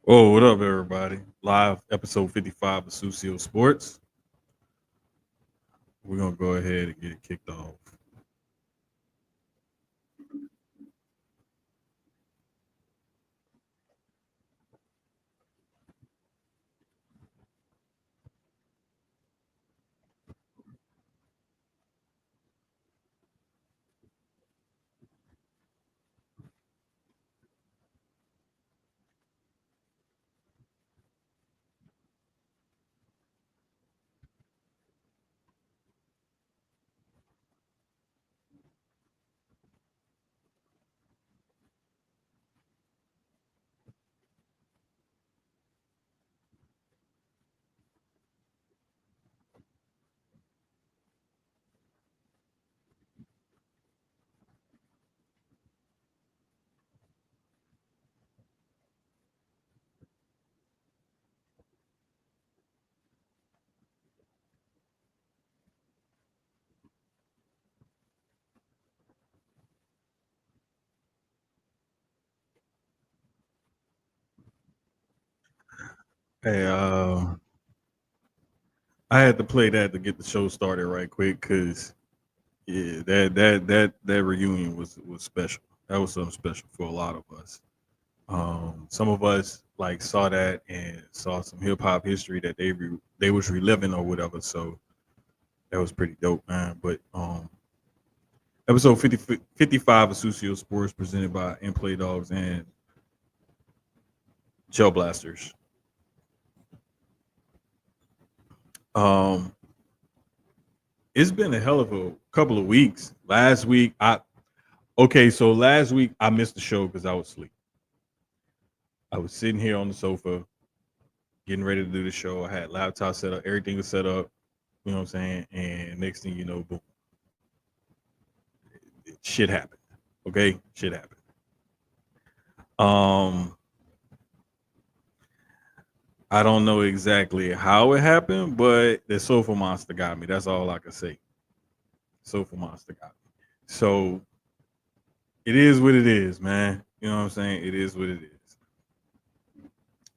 Oh, what up, everybody? Live episode 55 of Sucio Sports. We're going to go ahead and get it kicked off. Hey, I had to play that to get the show started right quick because yeah, that reunion was special. That was something special for a lot of us. Some of us like saw that and saw some hip hop history that they was reliving or whatever. So that was pretty dope, man. But episode 55 of Sucio Sports presented by Inplay Dogs and Gel Blasters. Um, it's been a hell of a couple of weeks. Last week I missed the show because I was asleep. I was sitting here on the sofa getting ready to do the show. I had laptop set up, everything was set up. You know what I'm saying? And next thing you know, boom, shit happened. Okay, shit happened. Um, I don't know exactly how it happened, but the sofa monster got me. That's all I can say. Sofa monster got me. So it is what it is, man. You know what I'm saying? It is what it is.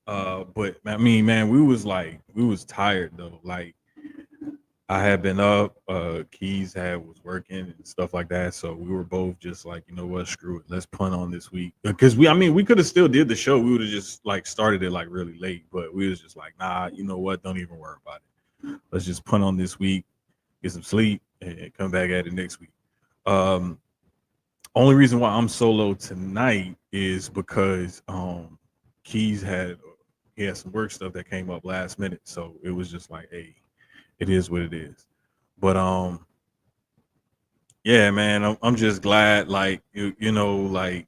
But I mean, man, we was tired though. Like I had been up, Keyz was working and stuff like that. So we were both just like, you know what, screw it, let's punt on this week. Because we could have still did the show. We would have just like started it like really late, but we was just like, nah, you know what, don't even worry about it. Let's just punt on this week, get some sleep, and come back at it next week. Um, Only reason why I'm solo tonight is because Keyz he had some work stuff that came up last minute, so it was just like, hey, it is what it is. But yeah, man, I'm just glad, like like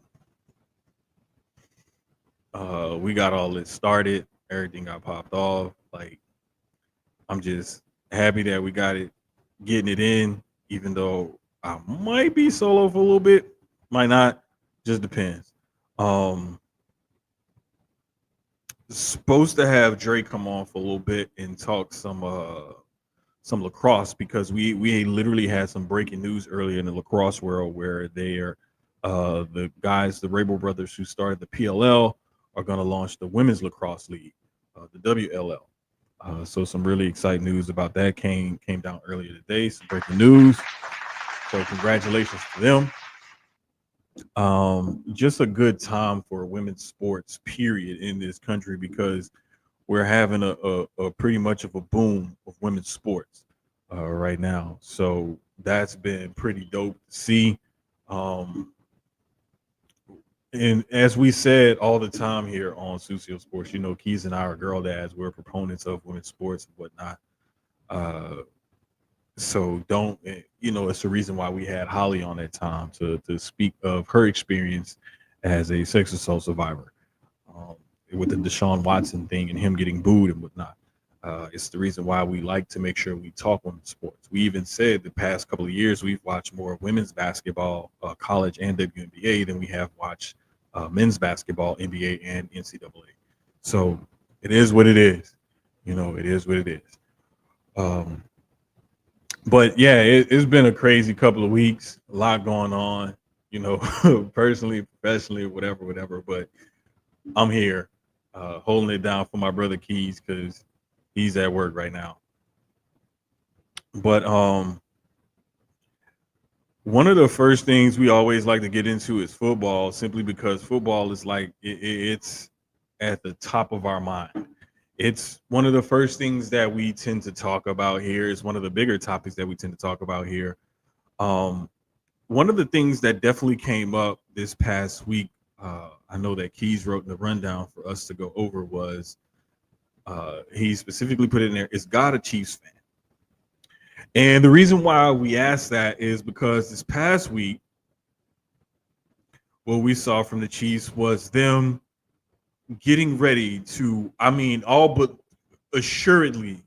we got all this started, everything got popped off. Like I'm just happy that we got it, getting it in, even though I might be solo for a little bit, might not, just depends. Um, Supposed to have Drake come on for a little bit and talk some lacrosse because we literally had some breaking news earlier in the lacrosse world where the guys, the Rabel brothers who started the PLL, are going to launch the women's lacrosse league, the WLL. So some really exciting news about that came down earlier today. Some breaking news. So congratulations to them. Just a good time for women's sports, period, in this country because we're having a pretty much of a boom of women's sports right now. So that's been pretty dope to see. Um, and as we said all the time here on Sucio Sports, you know, Keyz and I are girl dads. We're proponents of women's sports and whatnot. Uh, so don't it's the reason why we had Holly on that time to speak of her experience as a sex assault survivor, um, with the Deshaun Watson thing and him getting booed and whatnot. It's the reason why we like to make sure we talk women's sports. We even said the past couple of years we've watched more women's basketball, college and WNBA, than we have watched men's basketball, NBA, and NCAA. So it is what it is. You know, it is what it is. Um, but yeah, it's been a crazy couple of weeks. A lot going on. You know, personally, professionally, whatever. But I'm here. holding it down for my brother Keyz because he's at work right now. But one of the first things we always like to get into is football, simply because football is like it's at the top of our mind. It's one of the first things that we tend to talk about here. It's one of the bigger topics that we tend to talk about here. Um, One of the things that definitely came up this past week, I know that Keys wrote in the rundown for us to go over, was he specifically put it in there, is God a Chiefs fan? And the reason why we asked that is because this past week, what we saw from the Chiefs was them getting ready to, I mean, all but assuredly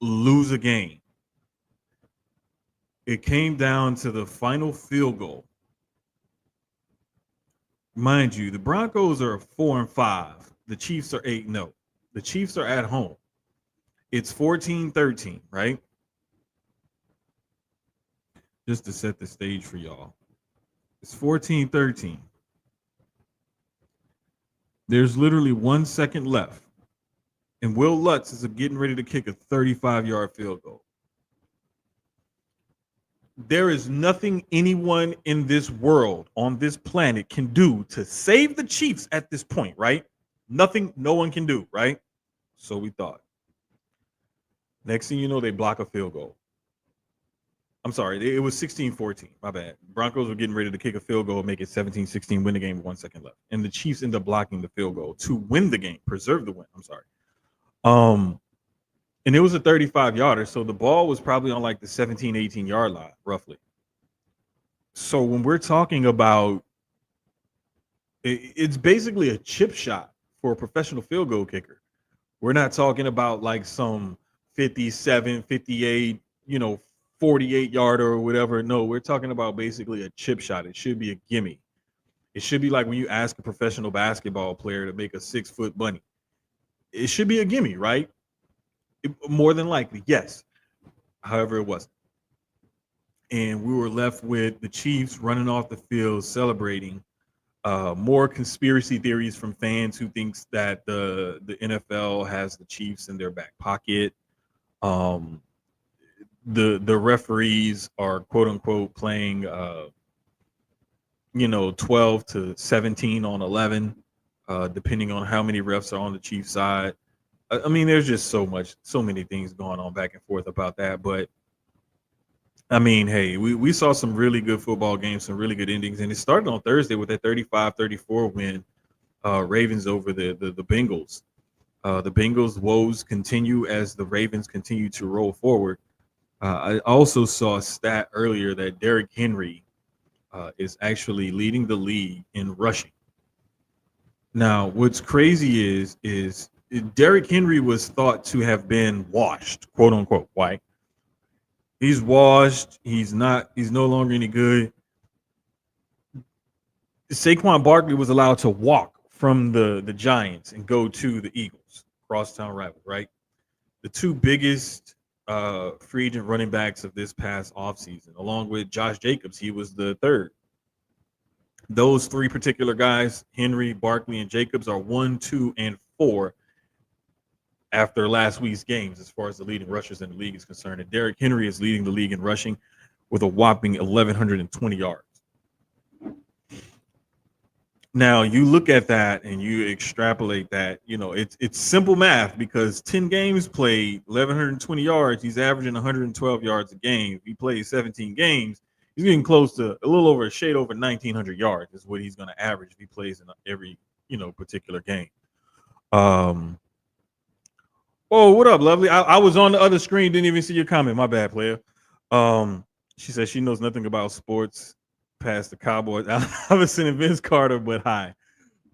lose a game. It came down to the final field goal. Mind you, the Broncos are 4-5. The Chiefs are 8-0. The Chiefs are at home. It's 14-13, right? Just to set the stage for y'all. It's 14-13. There's literally 1 second left. And Will Lutz is getting ready to kick a 35-yard field goal. There is nothing anyone in this world, on this planet, can do to save the Chiefs at this point, right? Nothing, no one can do, right? So we thought. Next thing you know, they block a field goal. I'm sorry, it was 16-14. My bad. Broncos were getting ready to kick a field goal, make it 17-16, win the game with 1 second left. And the Chiefs end up blocking the field goal to win the game, preserve the win. I'm sorry. And it was a 35-yarder, so the ball was probably on like the 17, 18-yard line, roughly. So when we're talking about, it's basically a chip shot for a professional field goal kicker. We're not talking about like some 57, 58, 48-yarder or whatever. No, we're talking about basically a chip shot. It should be a gimme. It should be like when you ask a professional basketball player to make a 6-foot bunny. It should be a gimme, right? More than likely, yes. However, it wasn't. And we were left with the Chiefs running off the field celebrating. More conspiracy theories from fans who thinks that the NFL has the Chiefs in their back pocket. The referees are quote unquote playing 12 to 17 on 11, depending on how many refs are on the Chiefs side. I mean, there's just so many things going on back and forth about that. But I mean, hey, we saw some really good football games, some really good endings. And it started on Thursday with that 35-34 win, Ravens over the Bengals. The Bengals' woes continue as the Ravens continue to roll forward. I also saw a stat earlier that Derrick Henry is actually leading the league in rushing. Now, what's crazy is Derrick Henry was thought to have been washed, quote unquote. Why? He's washed. He's no longer any good. Saquon Barkley was allowed to walk from the Giants and go to the Eagles, crosstown rival, right? The two biggest free agent running backs of this past offseason, along with Josh Jacobs. He was the third. Those three particular guys, Henry, Barkley, and Jacobs, are 1, 2, and 4 after last week's games as far as the leading rushers in the league is concerned. And Derrick Henry is leading the league in rushing with a whopping 1,120 yards. Now, you look at that and you extrapolate that, it's simple math, because 10 games played, 1,120 yards, he's averaging 112 yards a game. If he plays 17 games, he's getting close to a little over a shade over 1,900 yards is what he's going to average if he plays in every, particular game. Oh, what up, lovely? I was on the other screen, didn't even see your comment. My bad, player. She says she knows nothing about sports past the Cowboys, Allison and Vince Carter, but hi.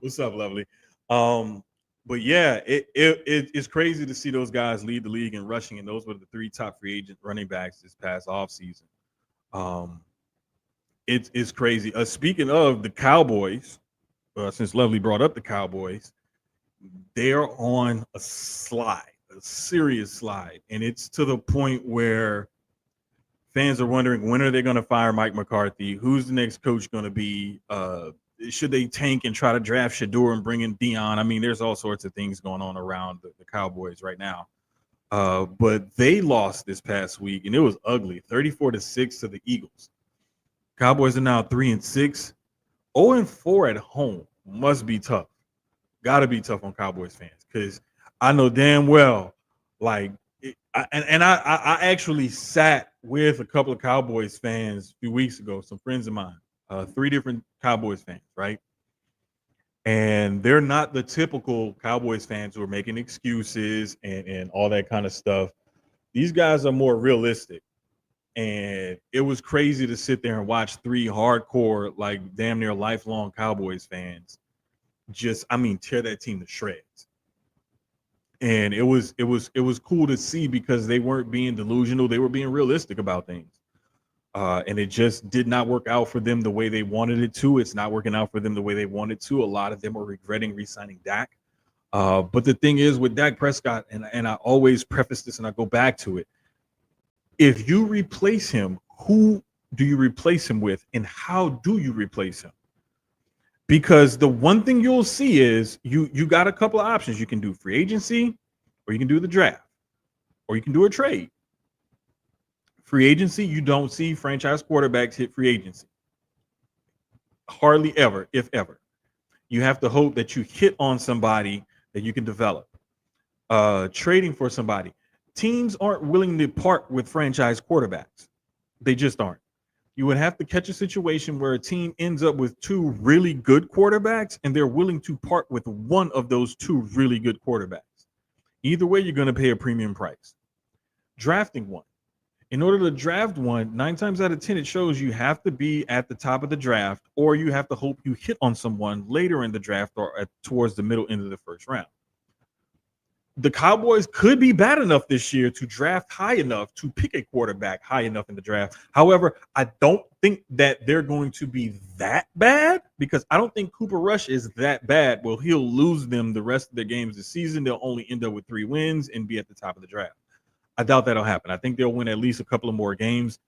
What's up, lovely? But yeah, it's crazy to see those guys lead the league in rushing, and those were the three top free agent running backs this past offseason. It's crazy. Speaking of the Cowboys, since Lovely brought up the Cowboys, they are on a slide. A serious slide, and it's to the point where fans are wondering, when are they going to fire Mike McCarthy? Who's the next coach going to be? should they tank and try to draft Shador and bring in Dion? I mean, there's all sorts of things going on around the Cowboys right now. But they lost this past week, and it was ugly, 34-6 to the Eagles. Cowboys are now 3-6, 0-4 at home. Must be tough. Got to be tough on Cowboys fans because I know damn well, like, I actually sat with a couple of Cowboys fans a few weeks ago, some friends of mine, 3 different Cowboys fans, right? And they're not the typical Cowboys fans who are making excuses and all that kind of stuff. These guys are more realistic. And it was crazy to sit there and watch 3 hardcore, like damn near lifelong Cowboys fans just, I mean, tear that team to shreds. And it was cool to see because they weren't being delusional. They were being realistic about things. And it just did not work out for them the way they wanted it to. It's not working out for them the way they wanted to. A lot of them are regretting re-signing Dak. But the thing is with Dak Prescott, and I always preface this and I go back to it. If you replace him, who do you replace him with? And how do you replace him? Because the one thing you'll see is you got a couple of options. You can do free agency, or you can do the draft, or you can do a trade. Free agency, you don't see franchise quarterbacks hit free agency. Hardly ever, if ever. You have to hope that you hit on somebody that you can develop. Trading for somebody. Teams aren't willing to part with franchise quarterbacks. They just aren't. You would have to catch a situation where a team ends up with 2 really good quarterbacks and they're willing to part with one of those 2 really good quarterbacks. Either way, you're going to pay a premium price. Drafting one. In order to draft one, 9 times out of 10, it shows you have to be at the top of the draft, or you have to hope you hit on someone later in the draft or towards the middle end of the first round. The Cowboys could be bad enough this year to draft high enough to pick a quarterback high enough in the draft. However, I don't think that they're going to be that bad because I don't think Cooper Rush is that bad. Well, he'll lose them the rest of their games this season. They'll only end up with 3 wins and be at the top of the draft. I doubt that'll happen. I think they'll win at least a couple of more games.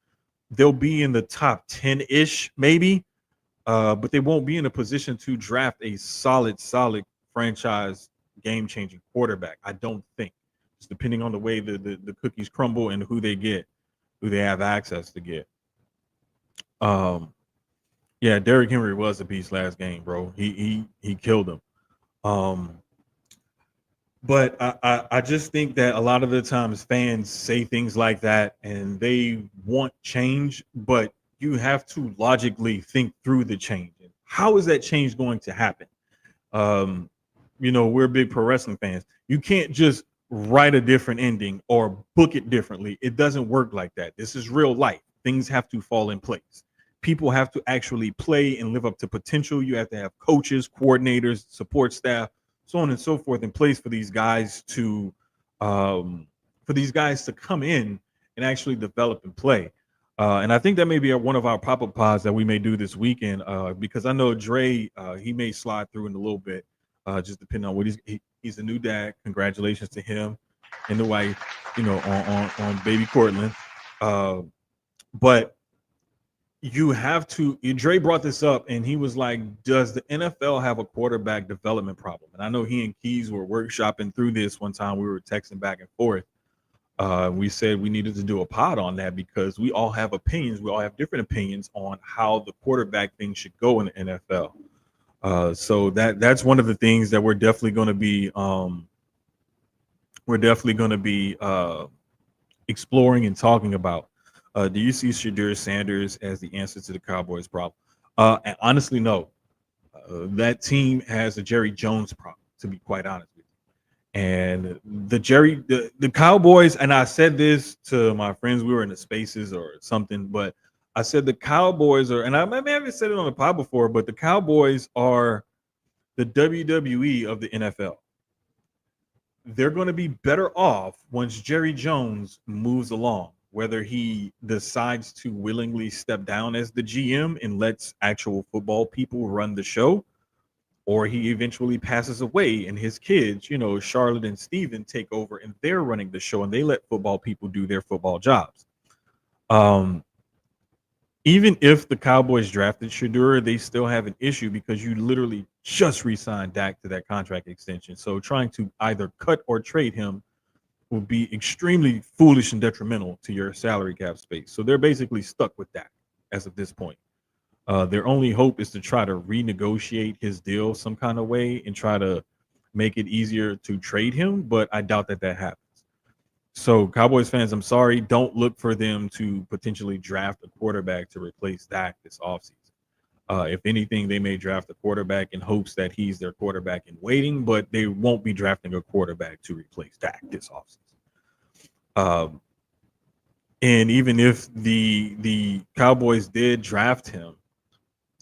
They'll be in the top 10-ish maybe, but they won't be in a position to draft a solid franchise game-changing quarterback. I don't think. It's depending on the way the cookies crumble and who they get, who they have access to get. Yeah, Derrick Henry was a beast last game, bro. He killed him. But I just think that a lot of the times fans say things like that and they want change, but you have to logically think through the change. How is that change going to happen? We're big pro wrestling fans. You can't just write a different ending or book it differently. It doesn't work like that. This is real life. Things have to fall in place. People have to actually play and live up to potential. You have to have coaches, coordinators, support staff, so on and so forth in place for these guys to come in and actually develop and play. And I think that may be one of our pop-up pods that we may do this weekend because I know Dre, he may slide through in a little bit, just depending on what he's a new dad. Congratulations to him and the wife, on baby Cortland. But you have to, Dre brought this up and he was like, does the NFL have a quarterback development problem? And I know he and Keyz were workshopping through this one time. We were texting back and forth. We said we needed to do a pod on that because we all have opinions. We all have different opinions on how the quarterback thing should go in the NFL. So that's one of the things that we're definitely going to be exploring and talking about. Do you see Shedeur Sanders as the answer to the Cowboys problem? And honestly, no. That team has a Jerry Jones problem, to be quite honest with you. And the Cowboys, and I said this to my friends, we were in the spaces or something, but I said the Cowboys are, and I may have said it on the pod before, but the Cowboys are the WWE of the NFL. They're going to be better off once Jerry Jones moves along, whether he decides to willingly step down as the GM and lets actual football people run the show, or he eventually passes away and his kids, Charlotte and Steven, take over and they're running the show and they let football people do their football jobs. even if the Cowboys drafted Shedeur, they still have an issue because you literally just re-signed Dak to that contract extension. So trying to either cut or trade him would be extremely foolish and detrimental to your salary cap space. So they're basically stuck with that as of this point. Their only hope is to try to renegotiate his deal some kind of way and try to make it easier to trade him, but I doubt that that happens. So, Cowboys fans, I'm sorry. Don't look for them to potentially draft a quarterback to replace Dak this offseason. If anything, they may draft a quarterback in hopes that he's their quarterback in waiting, but they won't be drafting a quarterback to replace Dak this offseason. And even if the Cowboys did draft him,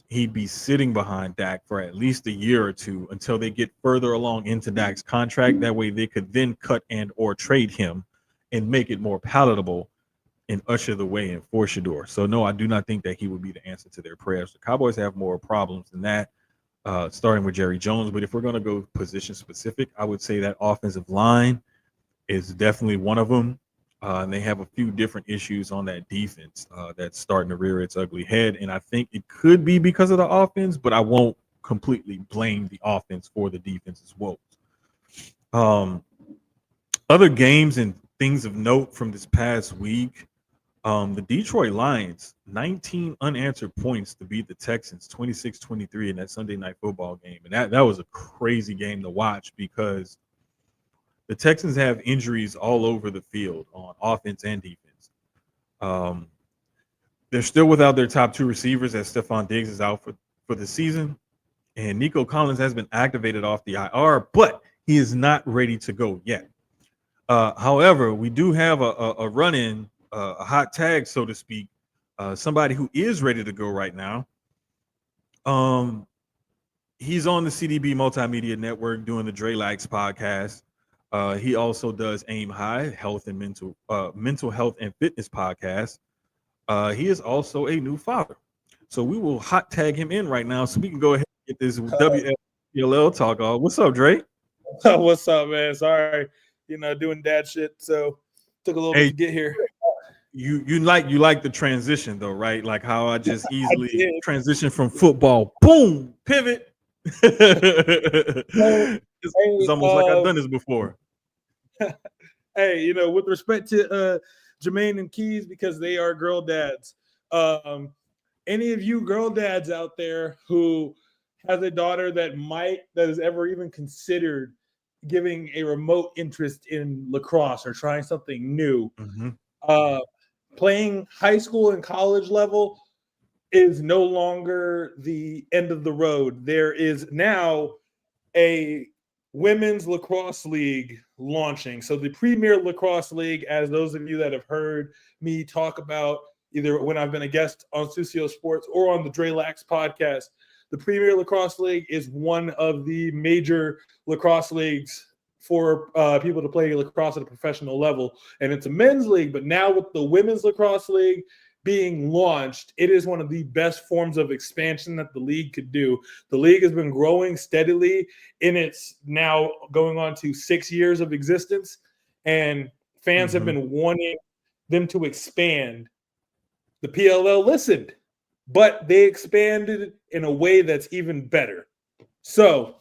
he'd be sitting behind Dak for at least a year or two until they get further along into Dak's contract. That way they could then cut and or trade him and make it more palatable and usher the way in for Shedeur. So no, I do not think that he would be the answer to their prayers. The Cowboys have more problems than that, starting with Jerry Jones. But if we're going to go position specific, I would say that offensive line is definitely one of them. And they have a few different issues on that defense that's starting to rear its ugly head. And I think it could be because of the offense, but I won't completely blame the offense for the defense's woes. Other games and things of note from this past week, the Detroit Lions, 19 unanswered points to beat the Texans, 26-23 in that Sunday Night Football game. And that was a crazy game to watch because the Texans have injuries all over the field on offense and defense. They're still without their top two receivers as Stephon Diggs is out for the season. And Nico Collins has been activated off the IR, but he is not ready to go yet. However, we do have a run-in, a hot tag, so to speak, somebody who is ready to go right now. He's on the CDB Multimedia Network doing the Dre Lax podcast. He also does Aim High, health and mental health and fitness podcast. He is also a new father. So we will hot tag him in right now so we can go ahead and get this WFLL talk off. What's up, Dre? What's up, man? Sorry, doing dad shit. So took a little bit to get here. You like the transition though, right? Like how I just easily transition from football, boom, pivot. It's almost like I've done this before. Hey, with respect to Jermaine and Keyz, because they are girl dads. Any of you girl dads out there who has a daughter that has ever even considered giving a remote interest in lacrosse or trying something new, playing high school and college level is no longer the end of the road. There is now a women's lacrosse league launching. So the Premier Lacrosse League, as those of you that have heard me talk about either when I've been a guest on Sucio Sports or on the Dre Lax podcast, the Premier Lacrosse League is one of the major lacrosse leagues for people to play lacrosse at a professional level. And it's a men's league, but now with the Women's Lacrosse League being launched, it is one of the best forms of expansion that the league could do. The league has been growing steadily in its now going on to 6 years of existence, and fans have been wanting them to expand. The PLL listened, but they expanded in a way that's even better. So,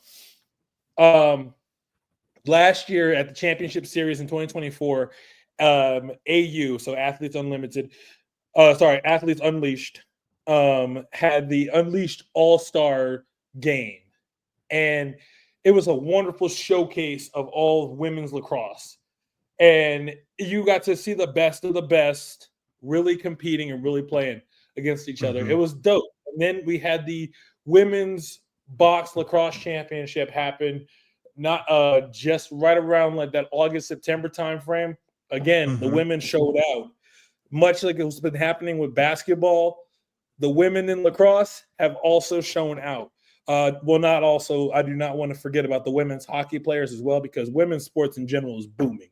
last year at the Championship Series in 2024, AU, so Athletes Unlimited, Athletes Unleashed, had the Unleashed All-Star game. And it was a wonderful showcase of all women's lacrosse. And you got to see the best of the best really competing and really playing against each other. It was dope. And then we had the Women's Box Lacrosse Championship happen, not just right around like that August-September timeframe. Again, the women showed out. Much like it's been happening with basketball, the women in lacrosse have also shown out. Not also. I do not want to forget about the women's hockey players as well, because women's sports in general is booming.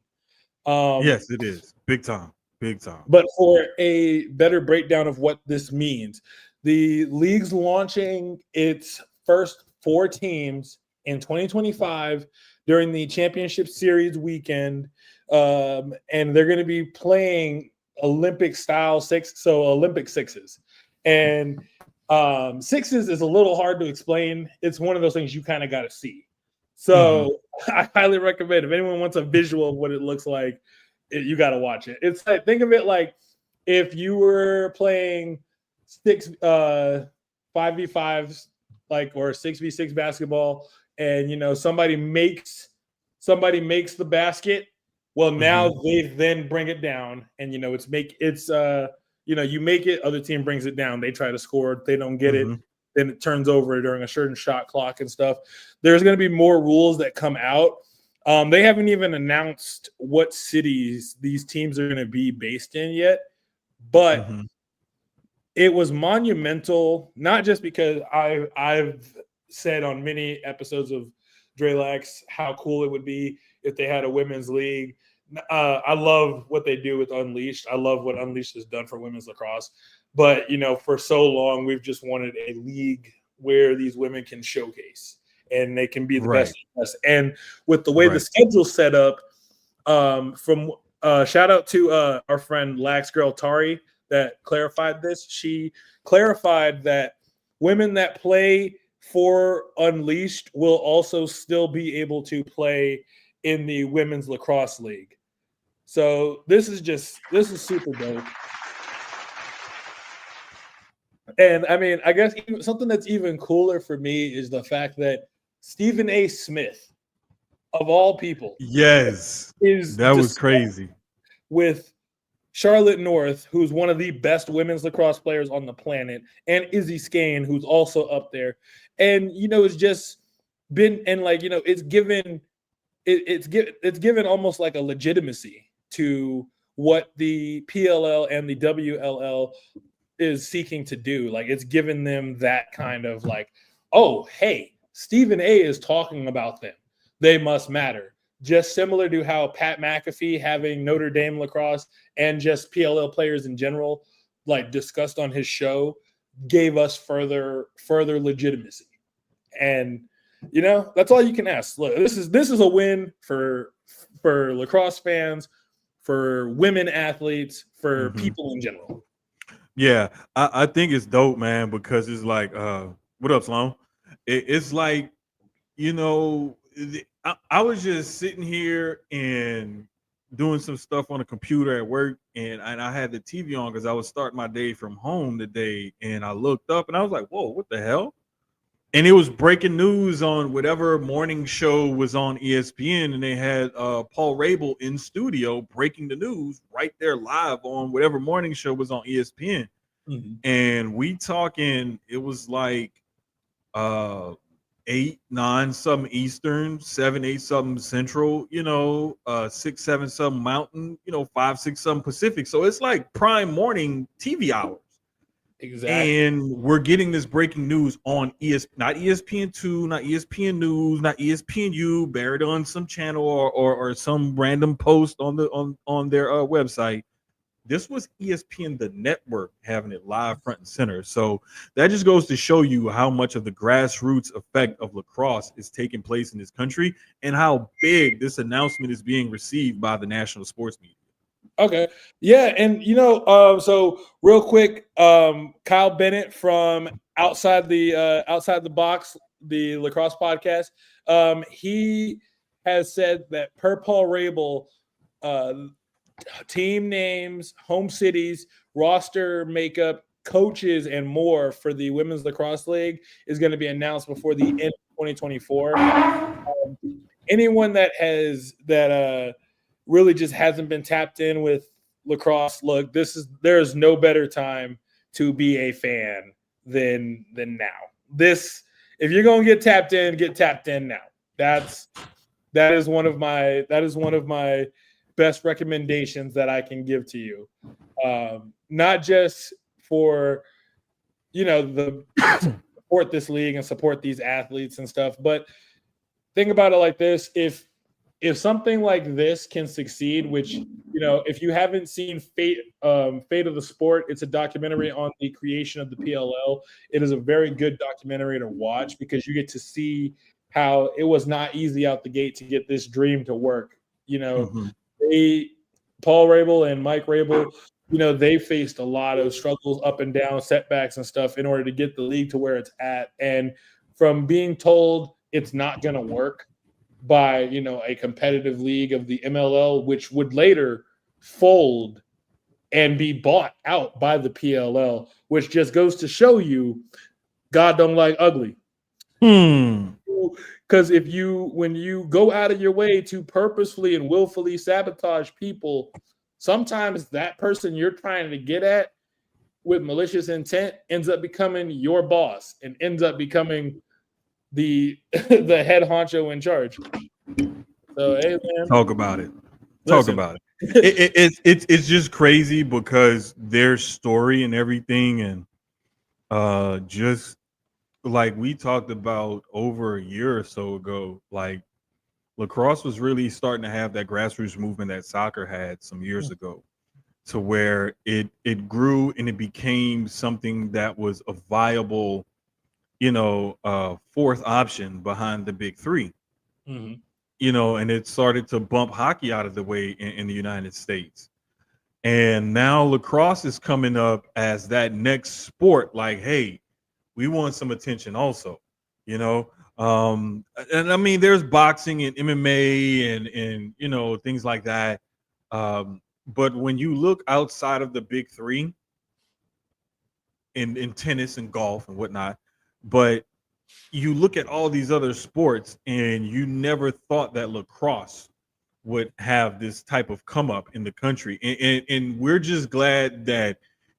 Yes, it is. Big time. Big time. But for a better breakdown of what this means, the league's launching its first 4 teams in 2025 during the Championship Series weekend, and they're going to be playing Olympic style Olympic sixes. And sixes is a little hard to explain. It's one of those things you kind of got to see. So I highly recommend if anyone wants a visual of what it looks like, you got to watch it. It's like, think of it like if you were playing 5v5s, like, or 6v6 basketball, and somebody makes the basket. Well, now they then bring it down, and you make it, other team brings it down, they try to score, if they don't get it, then it turns over during a certain shot clock and stuff. There's going to be more rules that come out. They haven't even announced what cities these teams are going to be based in yet, but it was monumental, not just because I've said on many episodes of Drelax how cool it would be if they had a women's league. I love what they do with Unleashed. I love what Unleashed has done for women's lacrosse. But, for so long, we've just wanted a league where these women can showcase and they can be the best. And with the way the schedule's set up, from shout out to our friend Lax Girl Tari that clarified this. She clarified that women that play for Unleashed will also still be able to play in the women's lacrosse league. So this is super dope. And I mean, I guess something that's even cooler for me is the fact that Stephen A. Smith, of all people, that was crazy, with Charlotte North, who's one of the best women's lacrosse players on the planet, and Izzy Skane, who's also up there. And it's just been, and it's given almost like a legitimacy to what the PLL and the WLL is seeking to do. Like, it's given them that kind of like, oh, hey, Stephen A is talking about them, they must matter. Just similar to how Pat McAfee having Notre Dame lacrosse and just PLL players in general, like, discussed on his show, gave us further legitimacy. And that's all you can ask. Look, this is a win for lacrosse fans, for women athletes, for people in general. Yeah, I think it's dope, man, because it's like, what up, Sloan? It's like, I was just sitting here and doing some stuff on the computer at work, and I had the TV on because I was starting my day from home today, and I looked up and I was like, whoa, what the hell? And it was breaking news on whatever morning show was on ESPN, and they had Paul Rabel in studio breaking the news right there live on whatever morning show was on ESPN. And we talking, it was like 8, 9 something Eastern, 7, 8 something Central, 6, 7 something Mountain, 5, 6 something Pacific. So it's like prime morning TV hours. Exactly. And we're getting this breaking news on not ESPN2, not ESPN News, not ESPNU, buried on some channel or some random post on their website. This was ESPN, the network, having it live front and center. So that just goes to show you how much of the grassroots effect of lacrosse is taking place in this country and how big this announcement is being received by the national sports media. Okay. Yeah. And, so real quick, Kyle Bennett from Outside the Box, the lacrosse podcast, he has said that per Paul Rabel, team names, home cities, roster makeup, coaches, and more for the Women's Lacrosse League is going to be announced before the end of 2024. Anyone that really just hasn't been tapped in with lacrosse, look, there's no better time to be a fan than now. If you're going to get tapped in now. That is one of my best recommendations that I can give to you. Not just for the support this league and support these athletes and stuff, but think about it like this: if something like this can succeed, which, if you haven't seen Fate of the Sport, it's a documentary on the creation of the PLL. It is a very good documentary to watch because you get to see how it was not easy out the gate to get this dream to work. Paul Rabel and Mike Rabel they faced a lot of struggles, up and down, setbacks and stuff in order to get the league to where it's at. And from being told it's not going to work by, a competitive league of the MLL, which would later fold and be bought out by the PLL, which just goes to show you God don't like ugly. Because when you go out of your way to purposefully and willfully sabotage people, sometimes that person you're trying to get at with malicious intent ends up becoming your boss and ends up becoming the head honcho in charge. So, hey, man. Talk about it. It's just crazy because their story and everything, and just like we talked about over a year or so ago, like lacrosse was really starting to have that grassroots movement that soccer had some years ago, to where it grew and it became something that was a viable, fourth option behind the big three. And it started to bump hockey out of the way in the United States. And now lacrosse is coming up as that next sport. Like, hey, we want some attention also, and I mean, there's boxing and MMA and things like that. But when you look outside of the big three in tennis and golf and whatnot, but you look at all these other sports and you never thought that lacrosse would have this type of come up in the country. And we're just glad that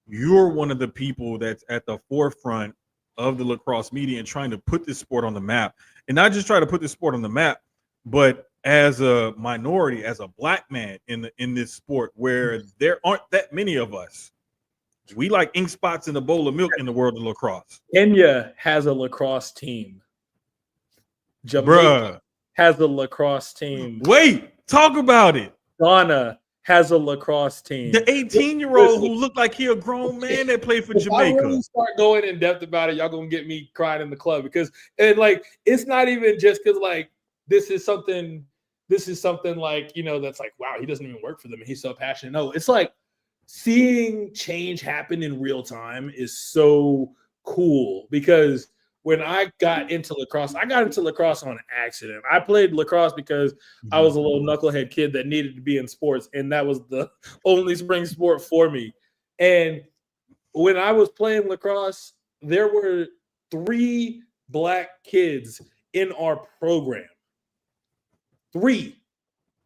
you're one of the people that's at the forefront of the lacrosse media and trying to put this sport on the map, and not just try to put this sport on the map, but as a minority, as a black man in this sport, where there aren't that many of us. We like ink spots in a bowl of milk in the world of lacrosse. Kenya has a lacrosse team. Jamaica has a lacrosse team. Wait, talk about it. Ghana has a lacrosse team. The 18-year-old who looked like he a grown man that played for Jamaica. If I really start going in depth about it, y'all gonna get me crying in the club, because it's not even just because this is something like, that's like, wow, he doesn't even work for them and he's so passionate. No, it's like seeing change happen in real time is so cool, because when I got into lacrosse on accident. I played lacrosse because I was a little knucklehead kid that needed to be in sports, and that was the only spring sport for me. And when I was playing lacrosse, there were 3 black kids in our program. 3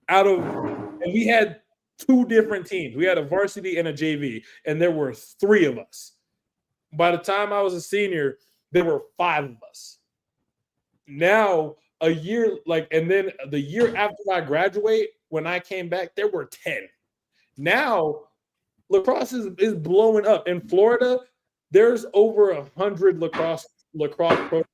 and we had 2 different teams. We had a varsity and a JV, and there were 3 of us. By the time I was a senior, there were 5 of us. Now, and then the year after I graduate, when I came back, there were 10. Now, lacrosse is blowing up. In Florida, there's over 100 lacrosse programs.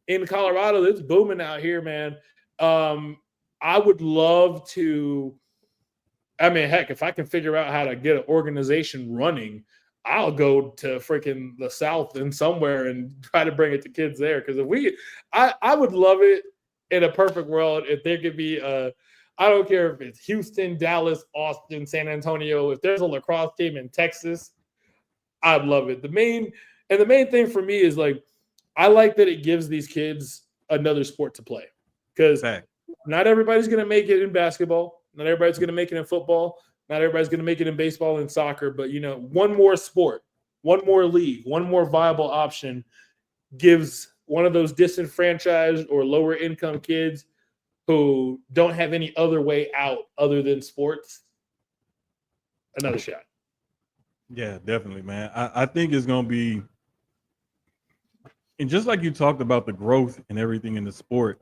In Colorado, it's booming out here, man. I would love to. I mean, heck, if I can figure out how to get an organization running, I'll go to freaking the South and somewhere and try to bring it to kids there. Because I would love it in a perfect world if there could be I don't care if it's Houston, Dallas, Austin, San Antonio. If there's a lacrosse team in Texas, I'd love it. The main thing for me is I like that it gives these kids another sport to play, because not everybody's going to make it in basketball. Not everybody's going to make it in football. Not everybody's going to make it in baseball and soccer. But, one more sport, one more league, one more viable option gives one of those disenfranchised or lower income kids who don't have any other way out other than sports another shot. Yeah, definitely, man. I think it's going to be, and just like you talked about the growth and everything in the sport,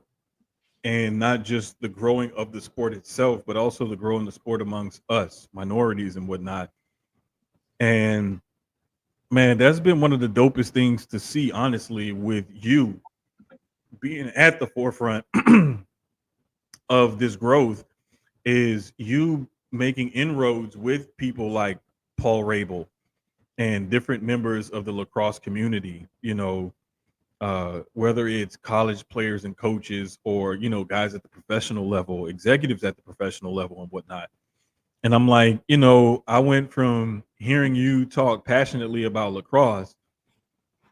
and not just the growing of the sport itself, but also the growing the sport amongst us, minorities and whatnot. And man, that's been one of the dopest things to see, honestly, with you being at the forefront of this growth, is you making inroads with people like Paul Rabel and different members of the lacrosse community, whether it's college players and coaches or, guys at the professional level, executives at the professional level and whatnot. And I'm like, you know, I went from hearing you talk passionately about lacrosse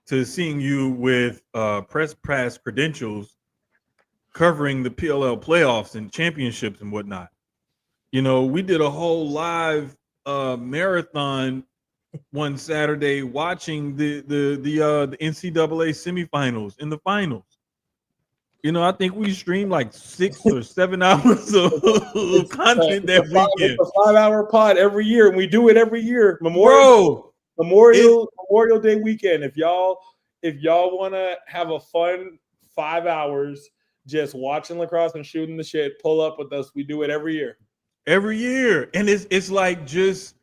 to seeing you with press pass credentials covering the PLL playoffs and championships and whatnot. You know, we did a whole live marathon one Saturday watching the NCAA semifinals and the finals. You know, I think we streamed like 6 or 7 hours of content that weekend. It's a 5-hour pod every year, and we do it every year. Bro, Memorial Day weekend. If y'all want to have a fun 5 hours just watching lacrosse and shooting the shit, pull up with us. We do it every year. Every year. And it's like just,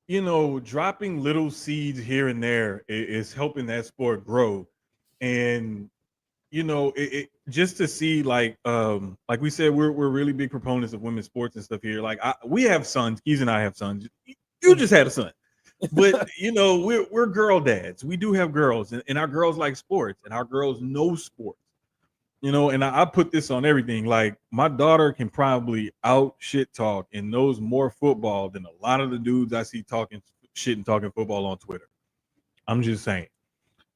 you know, dropping little seeds here and there is helping that sport grow. And you know, just to see like we said, we're really big proponents of women's sports and stuff here. Like we have sons, Keyz and I have sons. You just had a son. But you know, we're girl dads. We do have girls, and our girls like sports, and our girls know sports. You know, and I put this on everything. Like my daughter can probably out shit talk and knows more football than a lot of the dudes I see talking shit and talking football on Twitter. I'm just saying.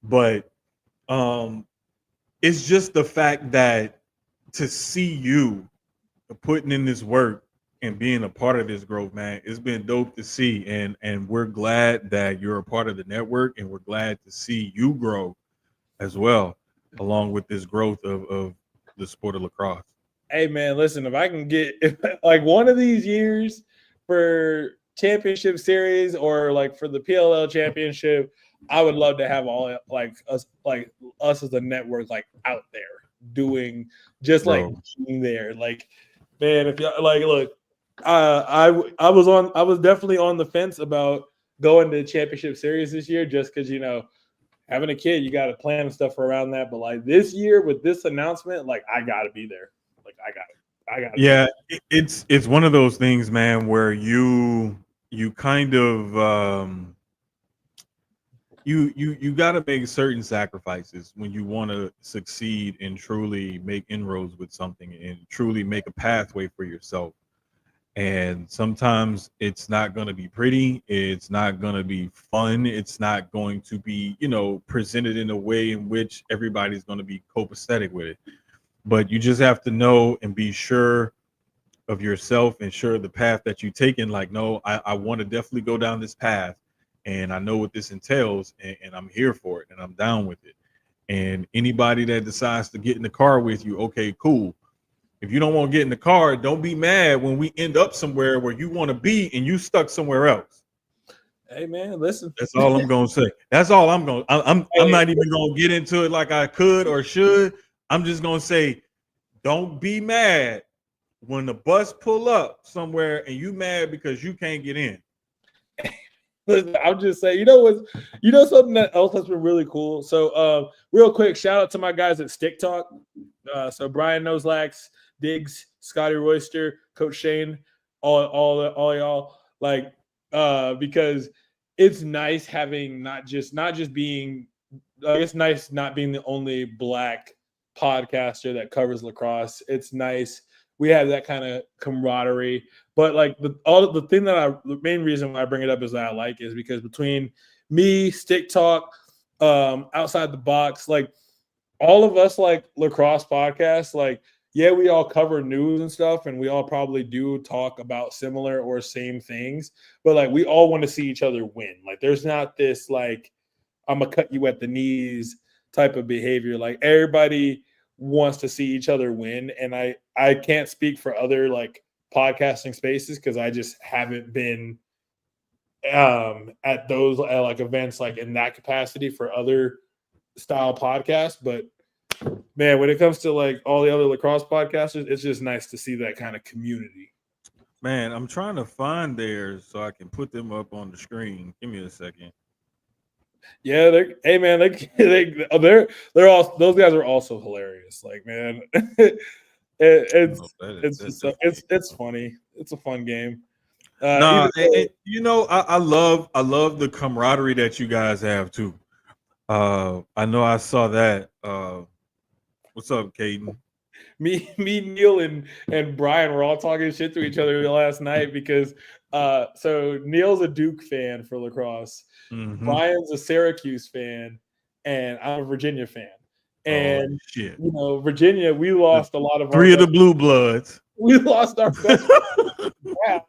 But it's just the fact that to see you putting in this work and being a part of this growth, man, it's been dope to see. And we're glad that you're a part of the network, and we're glad to see you grow as well, along with this growth of the sport of lacrosse. Hey man, listen, if I can get like one of these years for championship series or like for the PLL championship, I would love to have all like us as a network like out there doing just like being there. Like, man, if y'all like look, I was definitely on the fence about going to the championship series this year just because you know having a kid, you got to plan stuff around that. But like this year with this announcement, like I got to be there. Like I got. Yeah, it's one of those things, man, where you kind of you got to make certain sacrifices when you want to succeed and truly make inroads with something and truly make a pathway for yourself. And sometimes it's not going to be pretty, it's not going to be fun, it's not going to be, you know, presented in a way in which everybody's going to be copacetic with it. But you just have to know and be sure of yourself and sure of the path that you take in. Like, no, I want to definitely go down this path, and I know what this entails, and I'm here for it, and I'm down with it. And anybody that decides to get in the car with you, okay, cool. If you don't want to get in the car, don't be mad when we end up somewhere where you want to be and you stuck somewhere else. Hey man, listen. That's all I'm gonna say. That's all I'm gonna. I'm not even gonna get into it like I could or should. I'm just gonna say, don't be mad when the bus pull up somewhere and you mad because you can't get in. Listen, I'm just saying, you know something that else has been really cool. So real quick, shout out to my guys at Stick Talk. So Brian Noslax, Diggs, Scotty Royster, Coach Shane, all y'all, like because it's nice having not just being, it's nice not being the only Black podcaster that covers lacrosse. It's nice we have that kind of camaraderie. But like the main reason why I bring it up is that I like is because between me, Stick Talk, Outside the Box, like all of us like lacrosse podcasts, like yeah, we all cover news and stuff, and we all probably do talk about similar or same things, but like we all want to see each other win. Like there's not this like I'm gonna cut you at the knees type of behavior. Like everybody wants to see each other win, and I can't speak for other like podcasting spaces because I just haven't been at those like events like in that capacity for other style podcasts. But man, when it comes to like all the other lacrosse podcasters, it's just nice to see that kind of community. Man, I'm trying to find theirs so I can put them up on the screen. Give me a second. Yeah, they're all, those guys are also hilarious. Like, man, it's funny. It's a fun game. You know, I love the camaraderie that you guys have too. I know I saw that. What's up, Caden? me, Neil, and Brian were all talking shit to each other last night because so Neil's a Duke fan for lacrosse, Brian's a Syracuse fan, and I'm a Virginia fan. Oh And shit! you know, Virginia, we lost a lot of our Three of the blue bloods. we lost our best. Yeah.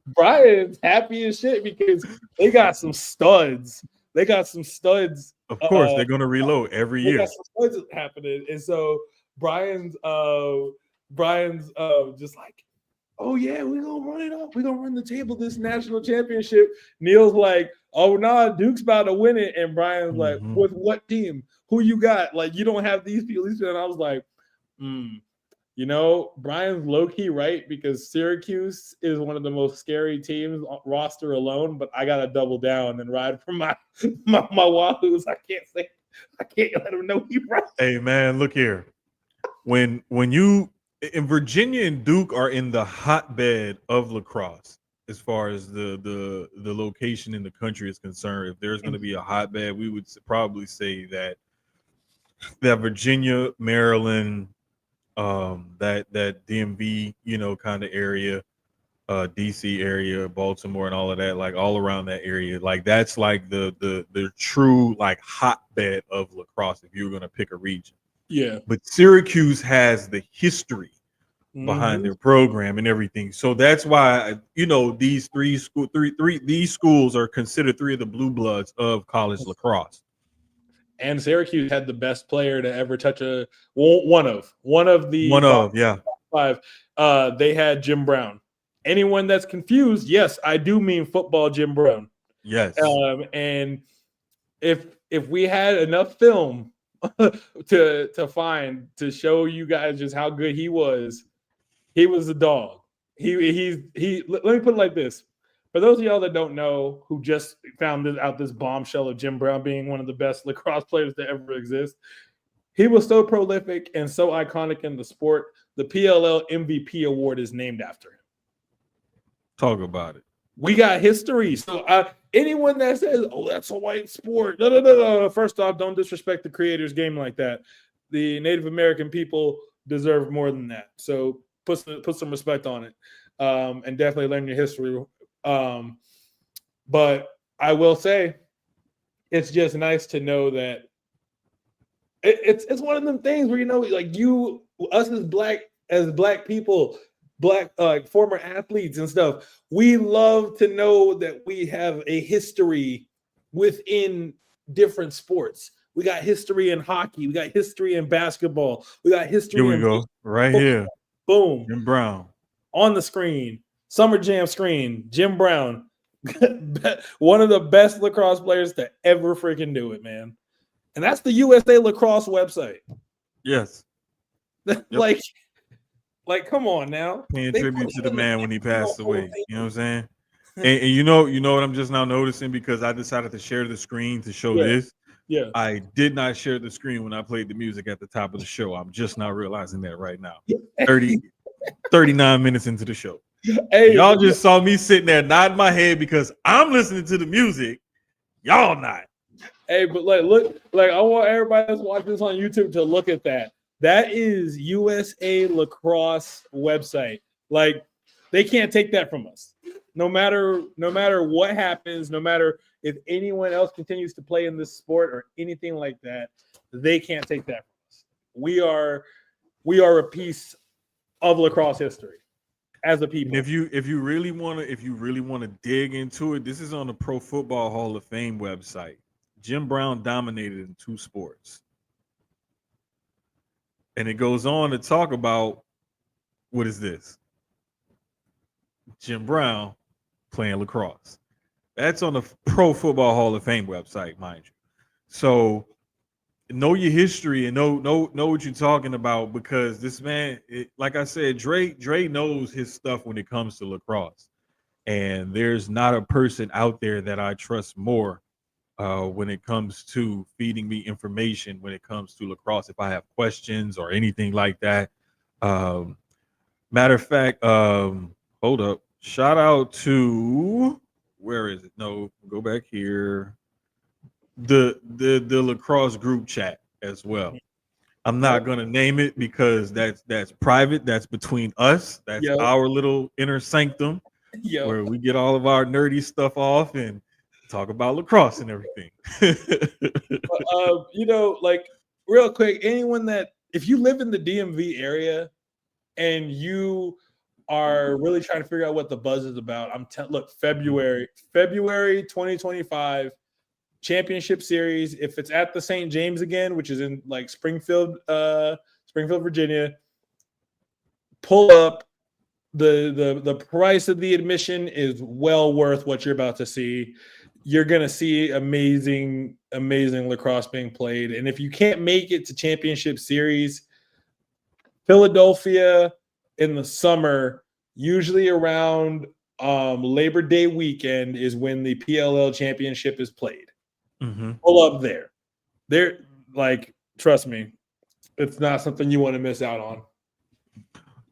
Brian's happy as shit because they got some studs. They got some studs. Of course, they're gonna reload every They year. got some studs happening, and so Brian's just like, oh yeah, we're gonna run it up. We're gonna run the table this national championship. Neil's like, oh nah, Duke's about to win it, and Brian's like, with what team? Who you got? Like, you don't have these people. And I was like, you know, Brian's low-key right because Syracuse is one of the most scary teams roster alone, but I gotta double down and ride for my Wahoos. I can't let him know he right. Hey man, look here. When you in Virginia and Duke are in the hotbed of lacrosse as far as the location in the country is concerned. If there's going to be a hotbed, we would probably say that Virginia, Maryland, that DMV, you know, kind of area, DC area, Baltimore, and all of that, like all around that area, like that's like the true like hotbed of lacrosse if you were going to pick a region. Yeah, but Syracuse has the history behind their program and everything, so that's why, you know, these these schools are considered three of the blue bloods of college lacrosse. And Syracuse had the best player to ever touch one of the five. They had Jim Brown. Anyone that's confused, yes, I do mean football Jim Brown. Yes. And if we had enough film to find to show you guys just how good he was a dog. Let me put it like this. For those of y'all that don't know, who just found out this bombshell of Jim Brown being one of the best lacrosse players to ever exist, he was so prolific and so iconic in the sport, the PLL MVP award is named after him. Talk about it. We got history. So anyone that says, oh, that's a white sport, no. First off, don't disrespect the creator's game like that. The Native American people deserve more than that. So put some respect on it, and definitely learn your history. But I will say, it's just nice to know that it's one of them things where, you know, like us as black people, former athletes and stuff, we love to know that we have a history within different sports. We got history in hockey, we got history in basketball, we got history. Here we go, right football. here. Boom, Jim Brown on the screen, Summer Jam screen. Jim Brown, one of the best lacrosse players to ever freaking do it, man. And that's the USA Lacrosse website. Yes. Like, come on now. Paying tribute to the man when he passed away. You know what I'm saying? And you know what I'm just now noticing, because I decided to share the screen to show this. Yeah. I did not share the screen when I played the music at the top of the show. I'm just now realizing that right now. 39 minutes into the show. Hey, y'all just saw me sitting there nodding my head because I'm listening to the music. Y'all not. Hey, but look, I want everybody that's watching this on YouTube to look at that. That is USA Lacrosse website. Like, they can't take that from us. No matter what happens, no matter if anyone else continues to play in this sport or anything like that, they can't take that from us. We are a piece of lacrosse history as a people. And if you really want to dig into it, this is on the Pro Football Hall of Fame website. Jim Brown dominated in 2 sports. And it goes on to talk about, what is this? Jim Brown playing lacrosse. That's on the Pro Football Hall of Fame website, mind you. So know your history and know what you're talking about, because this man, like I said, Dre knows his stuff when it comes to lacrosse. And there's not a person out there that I trust more when it comes to feeding me information when it comes to lacrosse, if I have questions or anything like that. Matter of fact, hold up. Shout out to, where is it? No, go back here. The lacrosse group chat as well. I'm not gonna name it because that's private. That's between us. That's Yo, our little inner sanctum yo. where we get all of our nerdy stuff off and talk about lacrosse and everything. Like real quick, anyone that if you live in the DMV area and you are really trying to figure out what the buzz is about, look, February 2025 championship series. If it's at the St. James again, which is in like Springfield, Virginia, pull up. The price of the admission is well worth what you're about to see. You're gonna see amazing lacrosse being played. And if you can't make it to championship series, Philadelphia in the summer, usually around Labor Day weekend, is when the PLL championship is played. Mm-hmm. Pull up there. Like, trust me, it's not something you want to miss out on.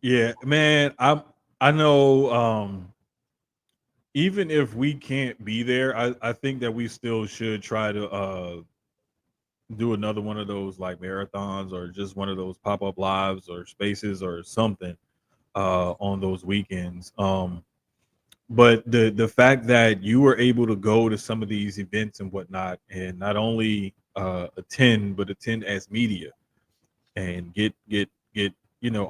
Yeah, man, I know even if we can't be there, I think that we still should try to do another one of those like marathons or just one of those pop-up lives or spaces or something on those weekends. But the fact that you were able to go to some of these events and whatnot and not only attend but attend as media and get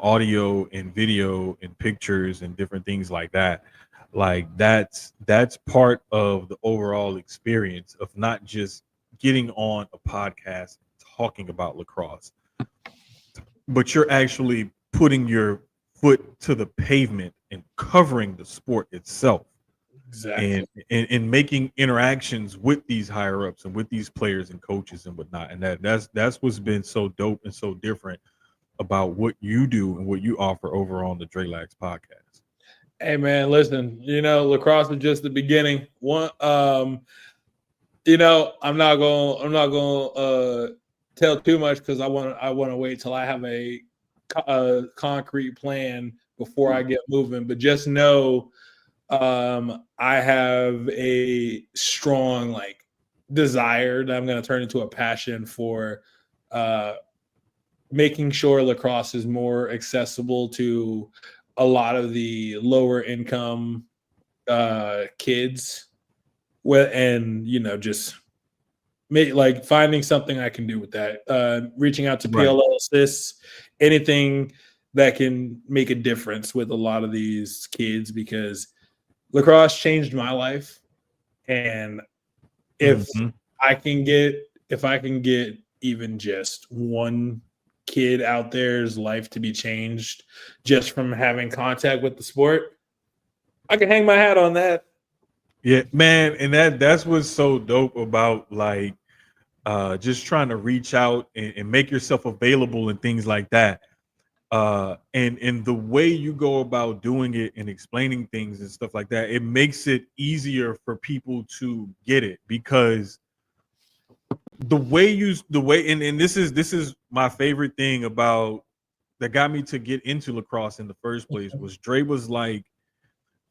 audio and video and pictures and different things like that, like that's part of the overall experience of not just getting on a podcast talking about lacrosse, but you're actually putting your foot to the pavement and covering the sport itself. Exactly. And making interactions with these higher ups and with these players and coaches and whatnot. And that's what's been so dope and so different about what you do and what you offer over on the Drelax podcast. Hey man, listen, lacrosse is just the beginning. I'm not gonna tell too much because I want to wait till I have a concrete plan before I get moving. But just know, I have a strong desire that I'm going to turn into a passion for making sure lacrosse is more accessible to a lot of the lower income kids, just finding something I can do with that. Reaching out to PLL assists, anything that can make a difference with a lot of these kids, because lacrosse changed my life. And if I can get even just one kid out there's life to be changed just from having contact with the sport, I can hang my hat on that. Yeah, man, and that's what's so dope about just trying to reach out and make yourself available and things like that. And the way you go about doing it and explaining things and stuff like that, it makes it easier for people to get it, because the way and this is my favorite thing about that got me to get into lacrosse in the first place was Dre was like,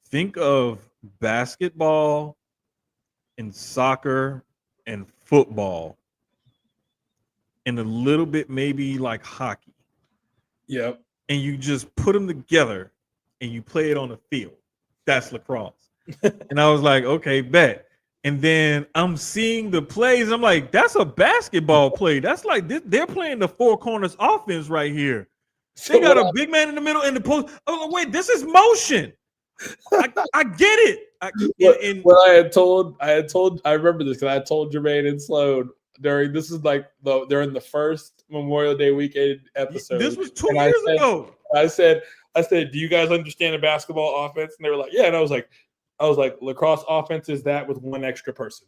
think of basketball and soccer and football and a little bit maybe like hockey. Yep. And you just put them together and you play it on the field. That's lacrosse. And I was like, okay, bet. And then I'm seeing the plays. I'm like, that's a basketball play. That's like they're playing the four corners offense right here. They got a big man in the middle and the post. Oh, like, wait, this is motion. I get it. What I remember this because I told Jermaine and Sloan during the first Memorial Day weekend episode. This was 2 years ago. I said, do you guys understand a basketball offense? And they were like, yeah. And I was like, lacrosse offense is that with one extra person.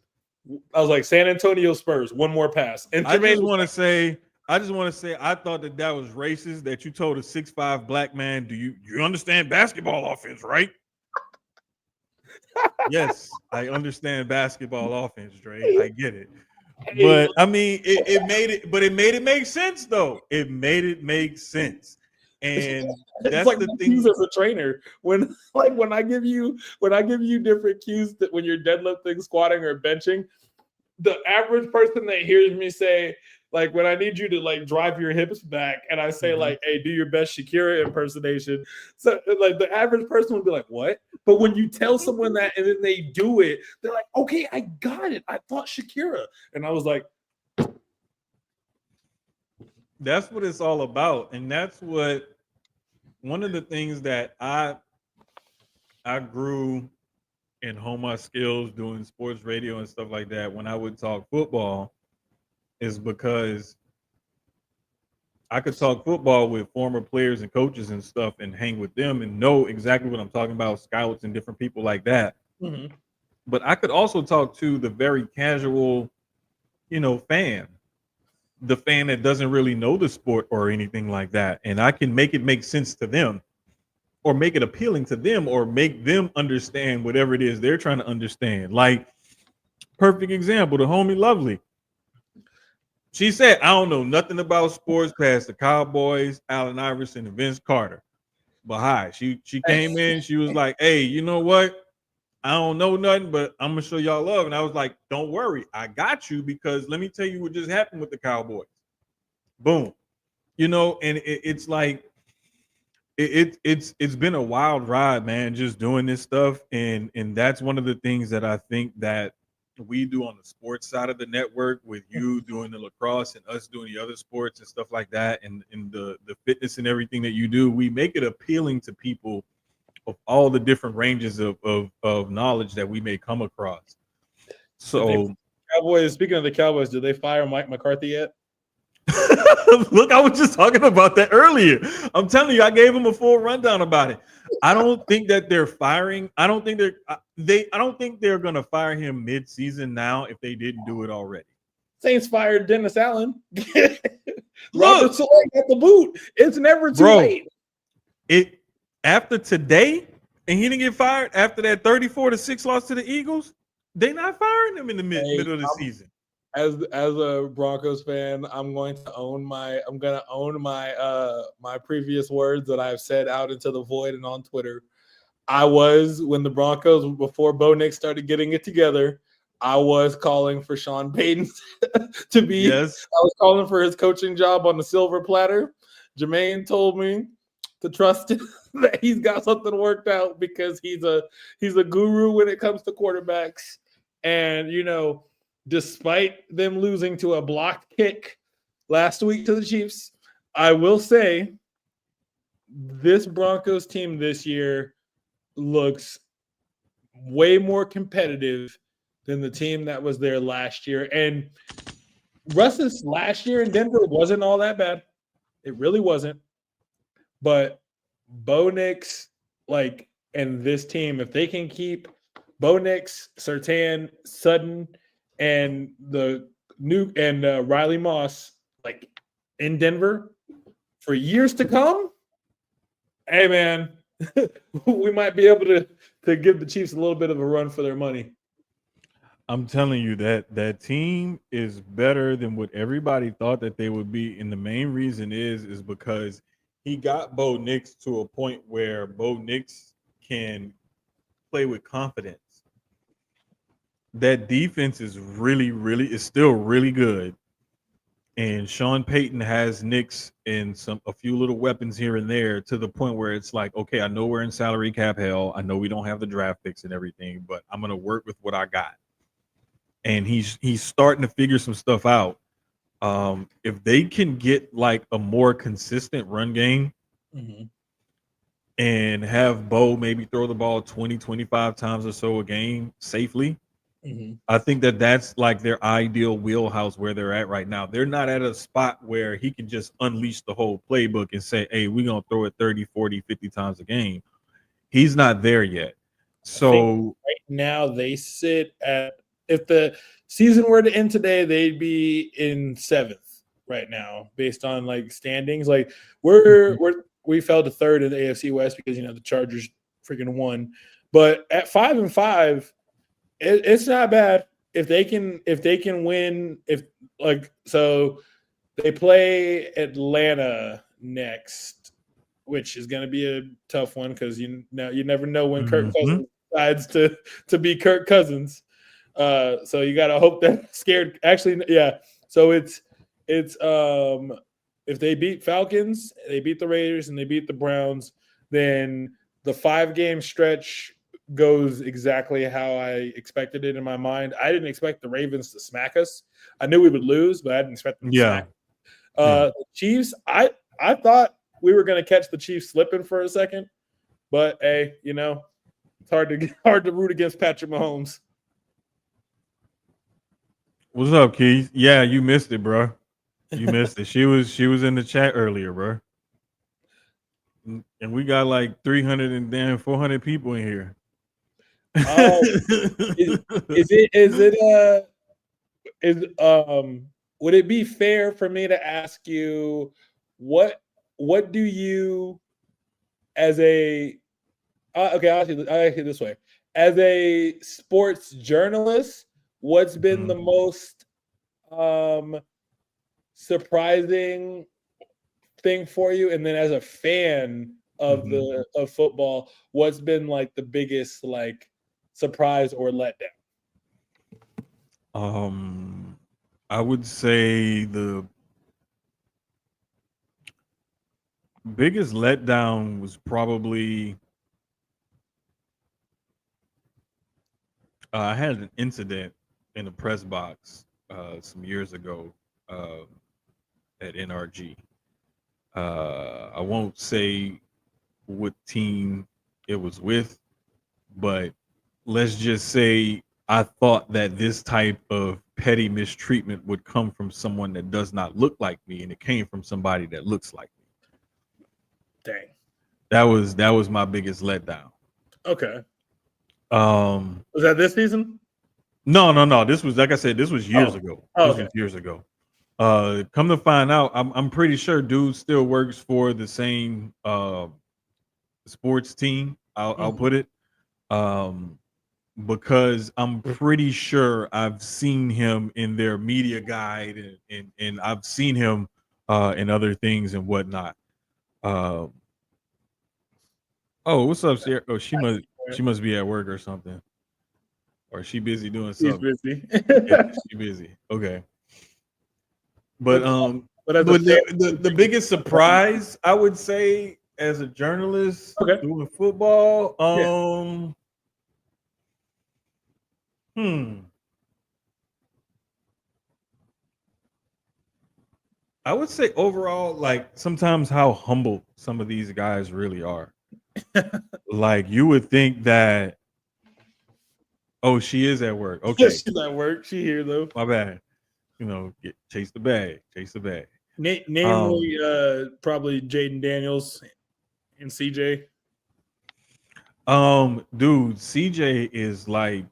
I was like, San Antonio Spurs, one more pass. And I just want to say, I thought that was racist that you told a 6'5" black man, do you understand basketball offense, right? Yes, I understand basketball offense, Dre. I get it. But I mean, it made it make sense though. It made it make sense. And that's like the thing as a trainer. When I give you different cues that when you're deadlifting, squatting, or benching, the average person that hears me say, like, when I need you to like drive your hips back, and I say like, "Hey, do your best Shakira impersonation," so like the average person would be like, "What?" But when you tell someone that and then they do it, they're like, "Okay, I got it. I thought Shakira," and I was like, That's what it's all about, and that's what one of the things that I grew and hone my skills doing sports radio and stuff like that when I would talk football is because I could talk football with former players and coaches and stuff and hang with them and know exactly what I'm talking about, scouts and different people like that. mm-hmm. But I could also talk to the very casual, fan, the fan that doesn't really know the sport or anything like that. And I can make it make sense to them or make it appealing to them or make them understand whatever it is they're trying to understand. Like, perfect example, the homie Lovely. She said, I don't know nothing about sports past the Cowboys, Allen Iverson, and Vince Carter. But hi, she came in, she was like, hey, you know what? I don't know nothing, but I'm gonna show y'all love. And I was like, don't worry, I got you, because let me tell you what just happened with the Cowboys. Boom. And it's like it's been a wild ride, man, just doing this stuff. And that's one of the things that I think that we do on the sports side of the network, with you doing the lacrosse and us doing the other sports and stuff like that, and the fitness and everything that you do. We make it appealing to people of all the different ranges of knowledge that we may come across. So Cowboys, speaking of the Cowboys, did they fire Mike McCarthy yet? Look, I was just talking about that earlier. I'm telling you, I gave him a full rundown about it. I don't think that they're firing. I don't think I don't think they're gonna fire him mid-season now if they didn't do it already. Saints fired Dennis Allen. Robert Saleh got the boot. It's never too late. It after today, and he didn't get fired after that 34-6 loss to the Eagles. They're not firing him in the middle of the season. As a Broncos fan, I'm going to own my my previous words that I've said out into the void and on Twitter. I was, when the Broncos, before Bo Nix started getting it together, I was calling for Sean Payton to be. Yes. I was calling for his coaching job on the silver platter. Jermaine told me to trust him, that he's got something worked out, because he's a guru when it comes to quarterbacks. And despite them losing to a blocked kick last week to the Chiefs, I will say this Broncos team this year looks way more competitive than the team that was there last year. And Russ's last year in Denver wasn't all that bad. It really wasn't. But Bo Nix, and this team, if they can keep Bo Nix, Surtain, Sutton, and the new Riley Moss in Denver for years to come, hey man, we might be able to give the Chiefs a little bit of a run for their money. I'm telling you that team is better than what everybody thought that they would be, and the main reason is because he got Bo Nix to a point where Bo Nix can play with confidence. That defense is is still really good. And Sean Payton has Nix and a few little weapons here and there, to the point where it's like, okay, I know we're in salary cap hell. I know we don't have the draft picks and everything, but I'm going to work with what I got. And he's starting to figure some stuff out. If they can get a more consistent run game, mm-hmm. and have Bo maybe throw the ball 20, 25 times or so a game safely, mm-hmm. I think that's their ideal wheelhouse where they're at right now. They're not at a spot where he can just unleash the whole playbook and say, hey, we're going to throw it 30, 40, 50 times a game. He's not there yet. So right now they sit at, if the season were to end today, they'd be in 7th right now based on standings. We fell to 3rd in the AFC West because the Chargers freaking won. But at 5-5, it's not bad if they can win. So they play Atlanta next, which is going to be a tough one because you never know when Kirk Cousins decides to be Kirk Cousins. So you gotta hope that scared. Actually, yeah. So it's if they beat Falcons, they beat the Raiders, and they beat the Browns, then the 5-game stretch goes exactly how I expected it in my mind. I didn't expect the Ravens to smack us. I knew we would lose, but I didn't expect them to Yeah. smack. The Chiefs, I thought we were going to catch the Chiefs slipping for a second, but hey, it's hard to root against Patrick Mahomes. What's up, Keyz? Yeah, you missed it, bro. You missed it. She was in the chat earlier, bro. And we got like 300 and damn 400 people in here. Would it be fair for me to ask you what do you as a okay, I'll ask you this way. As a sports journalist, what's been the most surprising thing for you? And then as a fan of of football, what's been like the biggest like surprise or letdown? I would say the biggest letdown was probably I had an incident in the press box some years ago at NRG. I won't say what team it was with, but let's just say I thought that this type of petty mistreatment would come from someone that does not look like me, and it came from somebody that looks like me. Dang. That was my biggest letdown. Okay. Was that this season? No. This was, like I said, this was years ago. Oh, this was years ago. Come to find out, I'm pretty sure dude still works for the same sports team. I'll put it. Because I'm pretty sure I've seen him in their media guide and I've seen him in other things and whatnot. Oh, what's up, Sarah? Oh, she must be at work or something. Or she busy doing something. She's busy. Yeah, she busy. Okay. But the biggest surprise I would say as a journalist doing football, I would say overall, like sometimes how humble some of these guys really are. Like you would think that, oh, she is at work. Okay, she's at work. She here though. My bad. Chase the bag. Namely, probably Jaden Daniels and CJ. Dude, CJ is like,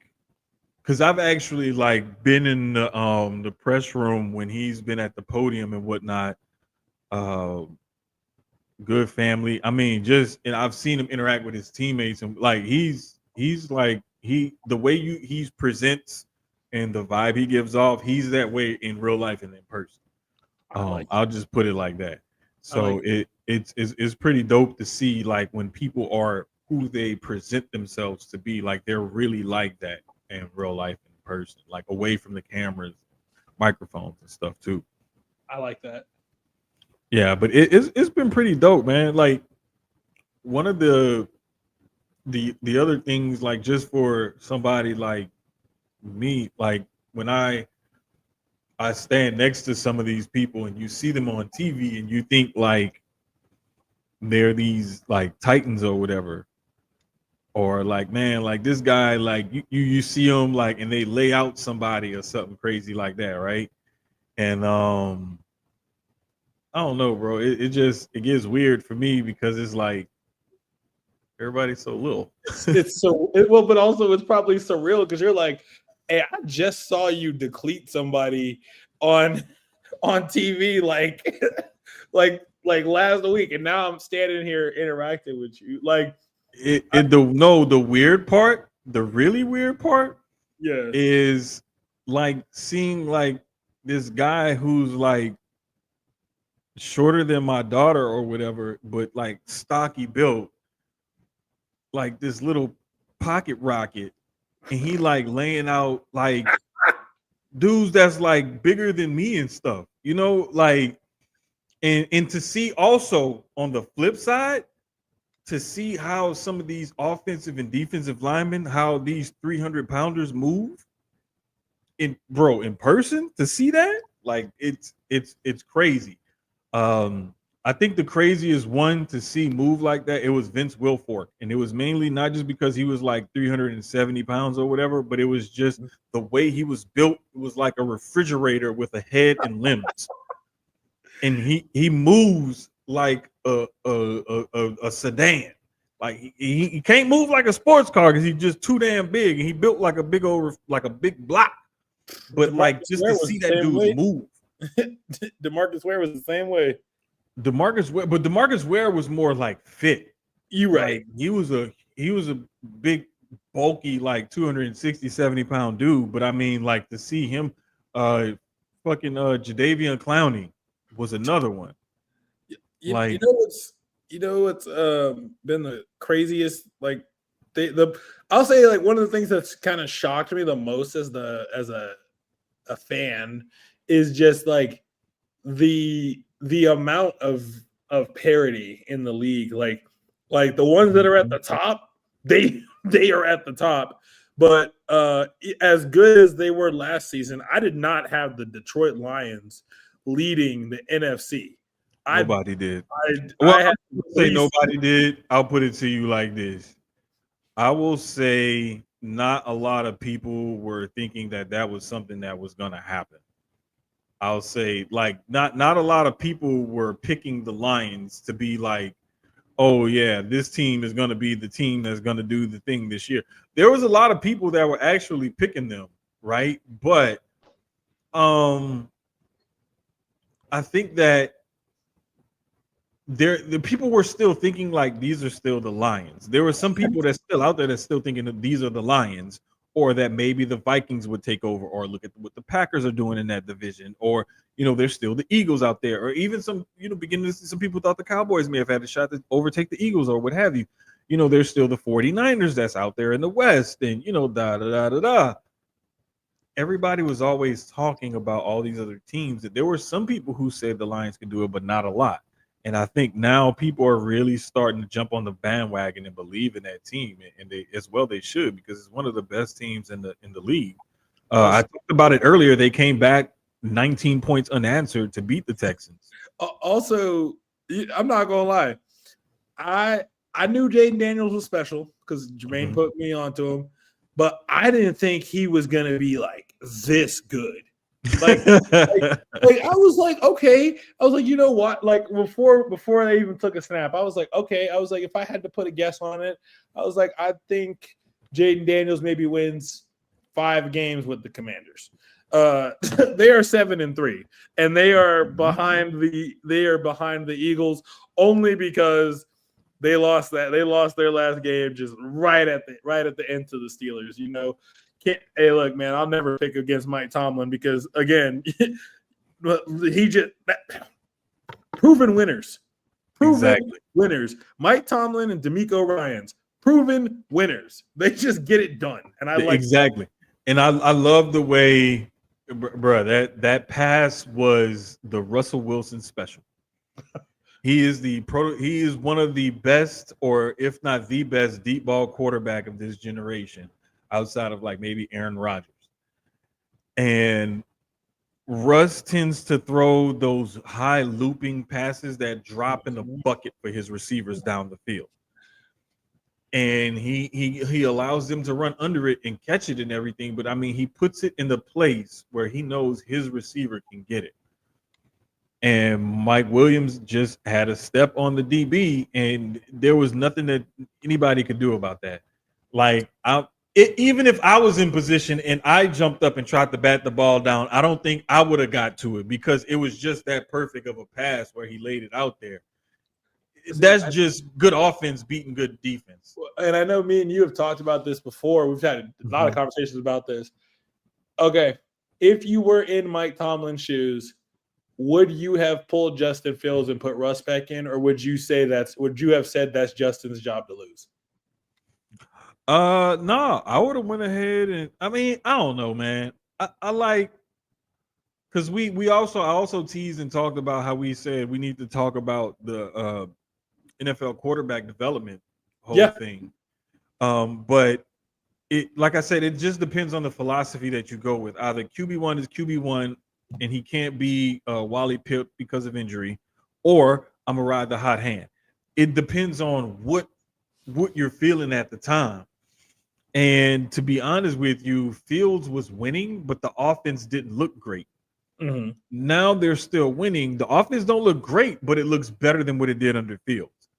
because I've actually like been in the press room when he's been at the podium and whatnot. Good family. I mean, and I've seen him interact with his teammates and like he's like the way he presents and the vibe he gives off, he's that way in real life and in person. I'll just put it like that. So it's pretty dope to see like when people are who they present themselves to be, like they're really like that in real life in person, like away from the cameras, microphones and stuff too. I like that. Yeah, but it's been pretty dope, man. Like one of the other things, like just for somebody like me, like when I stand next to some of these people and you see them on TV and you think like they're these like titans or whatever, or like, man, like this guy, like you see them like and they lay out somebody or something crazy like that, right? And I don't know, bro. It gets weird for me because it's like everybody's so little. But also it's probably surreal because you're like, hey, I just saw you deplete somebody on TV like last week, and now I'm standing here interacting with you. Like the weird part, the really weird part, yeah, is like seeing like this guy who's like shorter than my daughter or whatever, but like stocky built, like this little pocket rocket and he like laying out like dudes that's like bigger than me and stuff, like and to see also on the flip side, to see how some of these offensive and defensive linemen, how these 300 pounders move in person, to see that, like it's crazy. I think the craziest one to see move like that, it was Vince Wilfork. And it was mainly not just because he was like 370 pounds or whatever, but it was just the way he was built. It was like a refrigerator with a head and limbs. And he moves like a sedan. Like he can't move like a sports car because he's just too damn big. And he built like a big block. But like just to see that dude move. DeMarcus Ware was the same way. Demarcus Ware was more like fit. You right. Like, he was a big, bulky, like 260, 70 pound dude. But I mean, like to see him, fucking Jadeveon Clowney was another one. You know what's been the craziest, like I'll say, like, one of the things that's kind of shocked me the most as a fan is just like the amount of parity in the league. Like the ones that are at the top, they are at the top. But as good as they were last season, I did not have the Detroit Lions leading the NFC. Nobody did. I say nobody did. I'll put it to you like this. I will say not a lot of people were thinking that was something that was going to happen. I'll say, like, not a lot of people were picking the Lions to be like, oh yeah, this team is going to be the team that's going to do the thing this year. There was a lot of people that were actually picking them, right? But I think that the people were still thinking like these are still the Lions. There were some people that's still out there that's still thinking that these are the Lions, or that maybe the Vikings would take over, or look at what the Packers are doing in that division, or there's still the Eagles out there, or even some beginning to see some people thought the Cowboys may have had a shot to overtake the Eagles or what have you. There's still the 49ers that's out there in the West, and everybody was always talking about all these other teams. That there were some people who said the Lions could do it, but not a lot. And I think now people are really starting to jump on the bandwagon and believe in that team, and they should, because it's one of the best teams in the league. I talked about it earlier. They came back 19 points unanswered to beat the Texans. Also, I'm not gonna lie, I knew Jaden Daniels was special because Jermaine put me onto him, but I didn't think he was gonna be like this good. Like I was like, okay. I was like, you know what? Like before they even took a snap, I was like, okay. I was like, if I had to put a guess on it, I was like, I think Jaden Daniels maybe wins 5 games with the Commanders. They are 7-3, and they are behind the Eagles only because they lost their last game just right at the end to the Steelers. Hey, look, man, I'll never pick against Mike Tomlin because, again, he just proven winners. Winners. Mike Tomlin and DeMeco Ryans, proven winners. They just get it done, and I like exactly. That. And I love the way, bro, that pass was the Russell Wilson special. He is one of the best, or if not the best, deep ball quarterback of this generation, outside of like maybe Aaron Rodgers. And Russ tends to throw those high looping passes that drop in the bucket for his receivers down the field. And he allows them to run under it and catch it and everything. But I mean, he puts it in the place where he knows his receiver can get it. And Mike Williams just had a step on the DB, and there was nothing that anybody could do about that. Like, even if I was in position and I jumped up and tried to bat the ball down, I don't think I would have got to it because it was just that perfect of a pass where he laid it out there. That's just good offense beating good defense. And I know me and you have talked about this before. We've had a lot of conversations about this. Okay, if you were in Mike Tomlin's shoes, would you have pulled Justin Fields and put Russ back in, or would you have said that's Justin's job to lose? No, I would have went ahead and I mean, I don't know, man. I like because I also teased and talked about how we said we need to talk about the NFL quarterback development whole Yeah. thing. But it like I said, it just depends on the philosophy that you go with. Either QB1 is QB1 and he can't be Wally Pip because of injury, or I'm gonna ride the hot hand. It depends on what you're feeling at the time. And to be honest with you, Fields was winning, but the offense didn't look great. Mhm. Now they're still winning. The offense don't look great, but it looks better than what it did under Fields.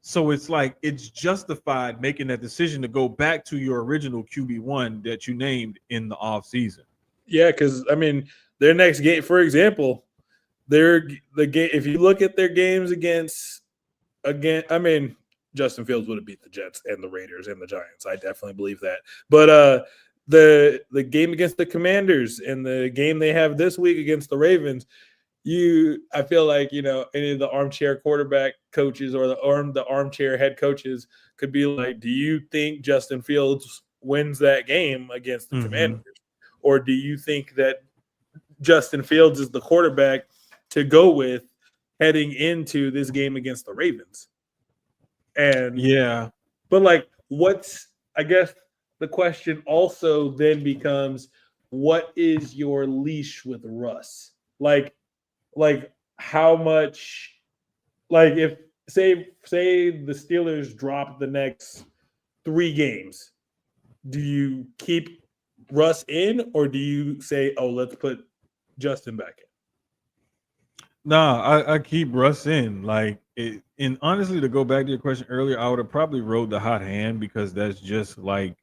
So it's like it's justified making that decision to go back to your original QB1 that you named in the offseason. Yeah, because I mean, their next game, for example, the game. If you look at their games I mean, Justin Fields would have beat the Jets and the Raiders and the Giants. I definitely believe that. But the game against the Commanders and the game they have this week against the Ravens, I feel like any of the armchair quarterback coaches or the armchair head coaches could be like, do you think Justin Fields wins that game against the Mm-hmm. Commanders, or do you think that Justin Fields is the quarterback to go with heading into this game against the Ravens? And Yeah. but like, I guess the question also then becomes, what is your leash with Russ? Like how much, like, if say the Steelers drop the next 3 games, do you keep Russ in, or do you say, oh, let's put Justin back in? Nah, I keep Russ in. And honestly, to go back to your question earlier, I would have probably rode the hot hand because that's just like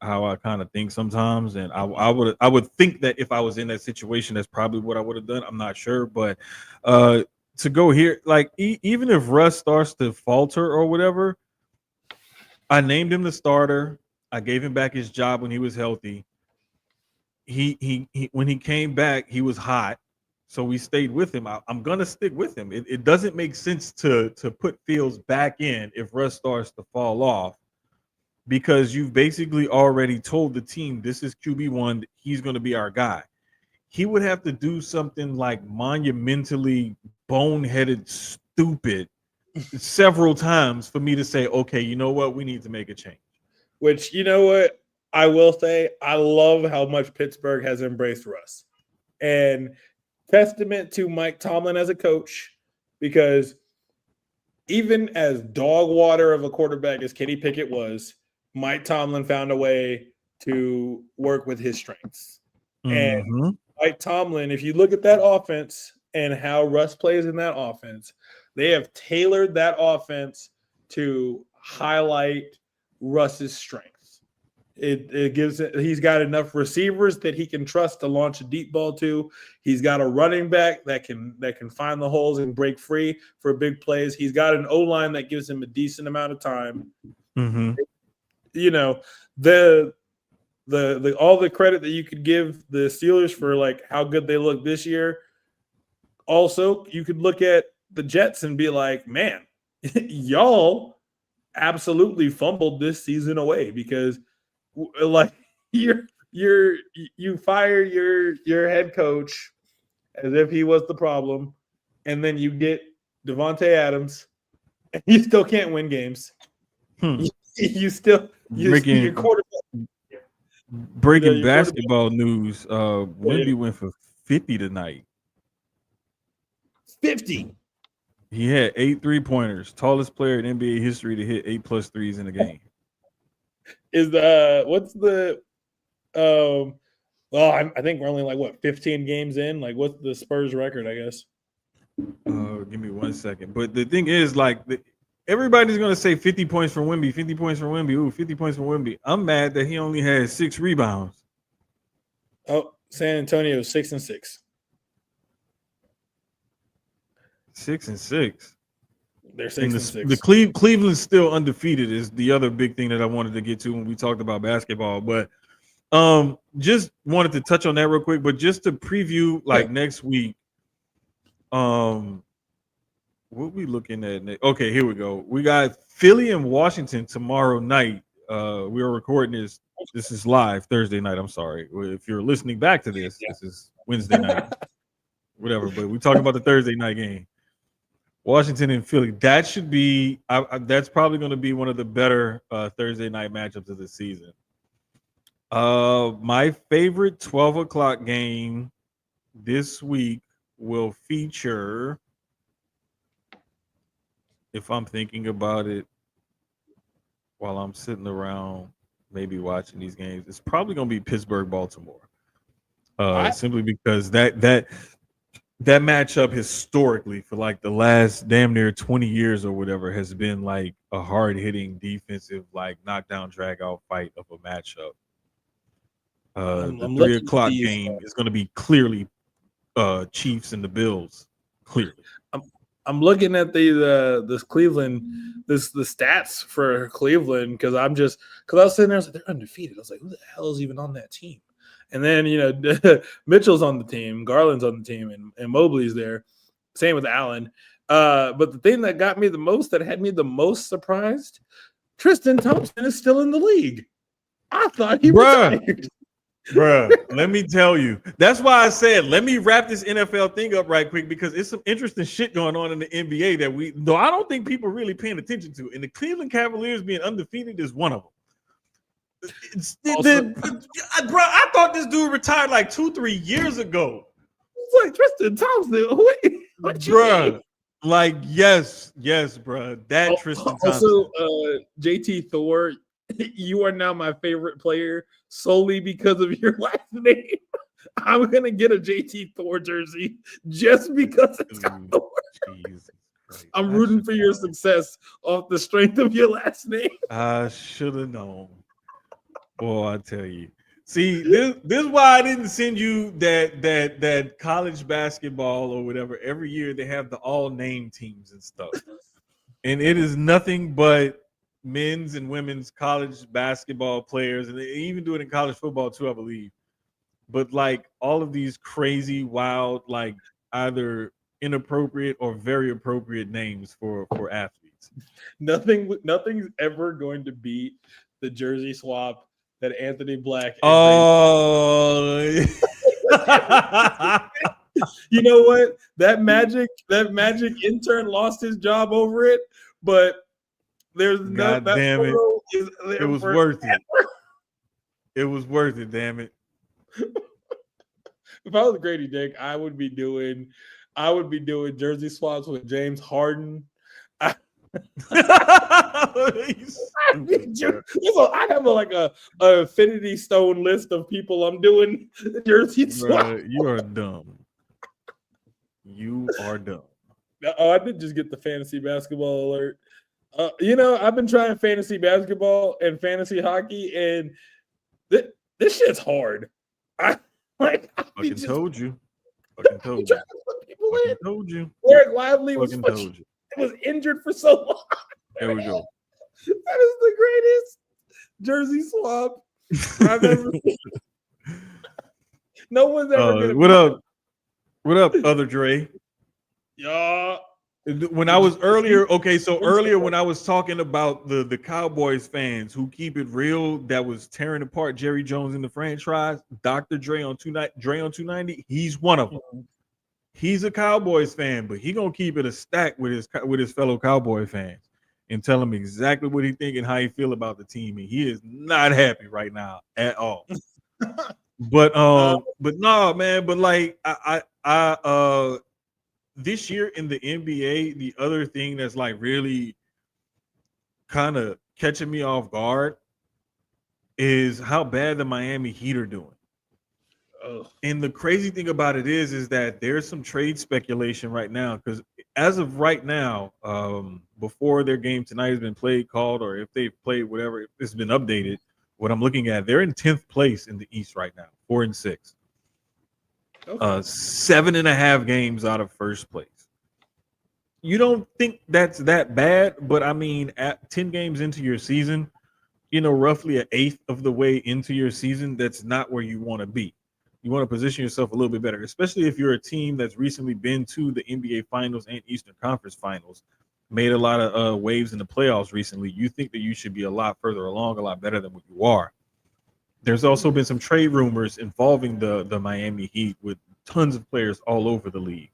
how I kind of think sometimes. And I would think that if I was in that situation, that's probably what I would have done. I'm not sure, but uh, to go here, like even if Russ starts to falter or whatever, I named him the starter. I gave him back his job when he was healthy. He when he came back, he was hot. So we stayed with him. I'm gonna stick with him. It doesn't make sense to put Fields back in if Russ starts to fall off because you've basically already told the team this is QB1. He's gonna be our guy. He would have to do something like monumentally boneheaded, stupid several times for me to say, okay, you know what, we need to make a change. Which, you know what, I will say, I love how much Pittsburgh has embraced Russ, and testament to Mike Tomlin as a coach, because even as dog water of a quarterback as Kenny Pickett was, Mike Tomlin found a way to work with his strengths. And Mm-hmm. Mike Tomlin, if you look at that offense and how Russ plays in that offense, they have tailored that offense to highlight Russ's strengths. He's got enough receivers that he can trust to launch a deep ball to. He's got a running back that can find the holes and break free for big plays. He's got an O-line that gives him a decent amount of time. Mm-hmm. The all the credit that you could give the Steelers for like how good they look this year. Also, you could look at the Jets and be like, man, y'all absolutely fumbled this season away, because like you fire your head coach as if he was the problem, and then you get Devontae Adams, and you still can't win games. You still your quarterback. Breaking basketball news. Wemby went for 50 tonight. 50. He had 8 3-pointers. Tallest player in NBA history to hit 8+ threes in a game. Is what's the well, I think we're only like 15 games in. Like, what's the Spurs record, I guess? Give me 1 second. But the thing is, like, everybody's gonna say 50 points from Wemby, 50 points from Wemby. Ooh, 50 points from Wemby. I'm mad that he only had 6 rebounds. Oh, San Antonio 6-6. 6-6. They're 6-6. The Cleveland's still undefeated is the other big thing that I wanted to get to when we talked about basketball. But just wanted to touch on that real quick. But just to preview next week, what we looking at next? Okay, here we go. We got Philly and Washington tomorrow night. we are recording this. This is live Thursday night. I'm sorry. If you're listening back to this, this is Wednesday night, whatever. But we talking about the Thursday night game, Washington and Philly. That should be. That's probably going to be one of the better Thursday night matchups of the season. My favorite 12 o'clock game this week will feature, if I'm thinking about it while I'm sitting around maybe watching these games, it's probably going to be Pittsburgh Baltimore. Simply because that matchup historically for like the last damn near 20 years or whatever has been like a hard-hitting defensive like knockdown drag out fight of a matchup. The 3 o'clock game is going to be clearly Chiefs and the Bills. Clearly, I'm looking at this Cleveland, the stats for Cleveland because I was sitting there, I was like, they're undefeated. I was like, who the hell is even on that team? And then Mitchell's on the team, Garland's on the team, and Mobley's there. Same with Allen. But the thing that got me the most, that had me the most surprised, Tristan Thompson is still in the league. I thought he retired. Bruh, let me tell you. That's why I said, let me wrap this NFL thing up right quick because it's some interesting shit going on in the NBA that I don't think people really paying attention to. And the Cleveland Cavaliers being undefeated is one of them. Bro, I thought this dude retired like 2-3 years ago. It's like Tristan Thompson. What Bruh, like yes, bro. That Tristan Thompson. Also, JT Thor, you are now my favorite player solely because of your last name. I'm gonna get a JT Thor jersey just because it's got Thor. I'm rooting for your success off the strength of your last name. I should have known. Boy, I tell you. See, this is why I didn't send you that college basketball or whatever. Every year they have the all name teams and stuff, and it is nothing but men's and women's college basketball players, and they even do it in college football too, I believe. But like all of these crazy, wild, like either inappropriate or very appropriate names for athletes. Nothing's ever going to beat the jersey swap that Anthony Black. Oh, you know what? That magic intern lost his job over it, but there's no. Damn it! It was worth it. It was worth it. Damn it! If I was Grady Dick, I would be doing jersey swaps with James Harden. I have a Infinity Stone list of people I'm doing jersey swaps. You are dumb. You are dumb. Oh, I did just get the fantasy basketball alert. I've been trying fantasy basketball and fantasy hockey, and this shit's hard. Fucking told you. Eric Lively was injured for so long. There we go. That is the greatest jersey swap I've ever seen. No one's ever gonna. What up, other Dre? Yeah. When I was earlier when I was talking about the Cowboys fans who keep it real, that was tearing apart Jerry Jones in the franchise, Dr. Dre on 290, he's one of them. He's a Cowboys fan, but he gonna keep it a stack with his fellow Cowboy fans and tell them exactly what he think and how he feel about the team. And he is not happy right now at all. But no, man. But like I this year in the NBA, the other thing that's like really kind of catching me off guard is how bad the Miami Heat are doing. And the crazy thing about it is that there's some trade speculation right now because as of right now, before their game tonight has been called, or if they've played whatever, if it's been updated, what I'm looking at, they're in 10th place in the East right now, 4-6. Okay. 7.5 games out of first place. You don't think that's that bad, but I mean, at 10 games into your season, roughly an eighth of the way into your season, that's not where you want to be. You want to position yourself a little bit better, especially if you're a team that's recently been to the NBA Finals and Eastern Conference Finals. made a lot of waves in the playoffs recently, you think that you should be a lot further along, a lot better than what you are. There's also been some trade rumors involving the Miami Heat with tons of players all over the league.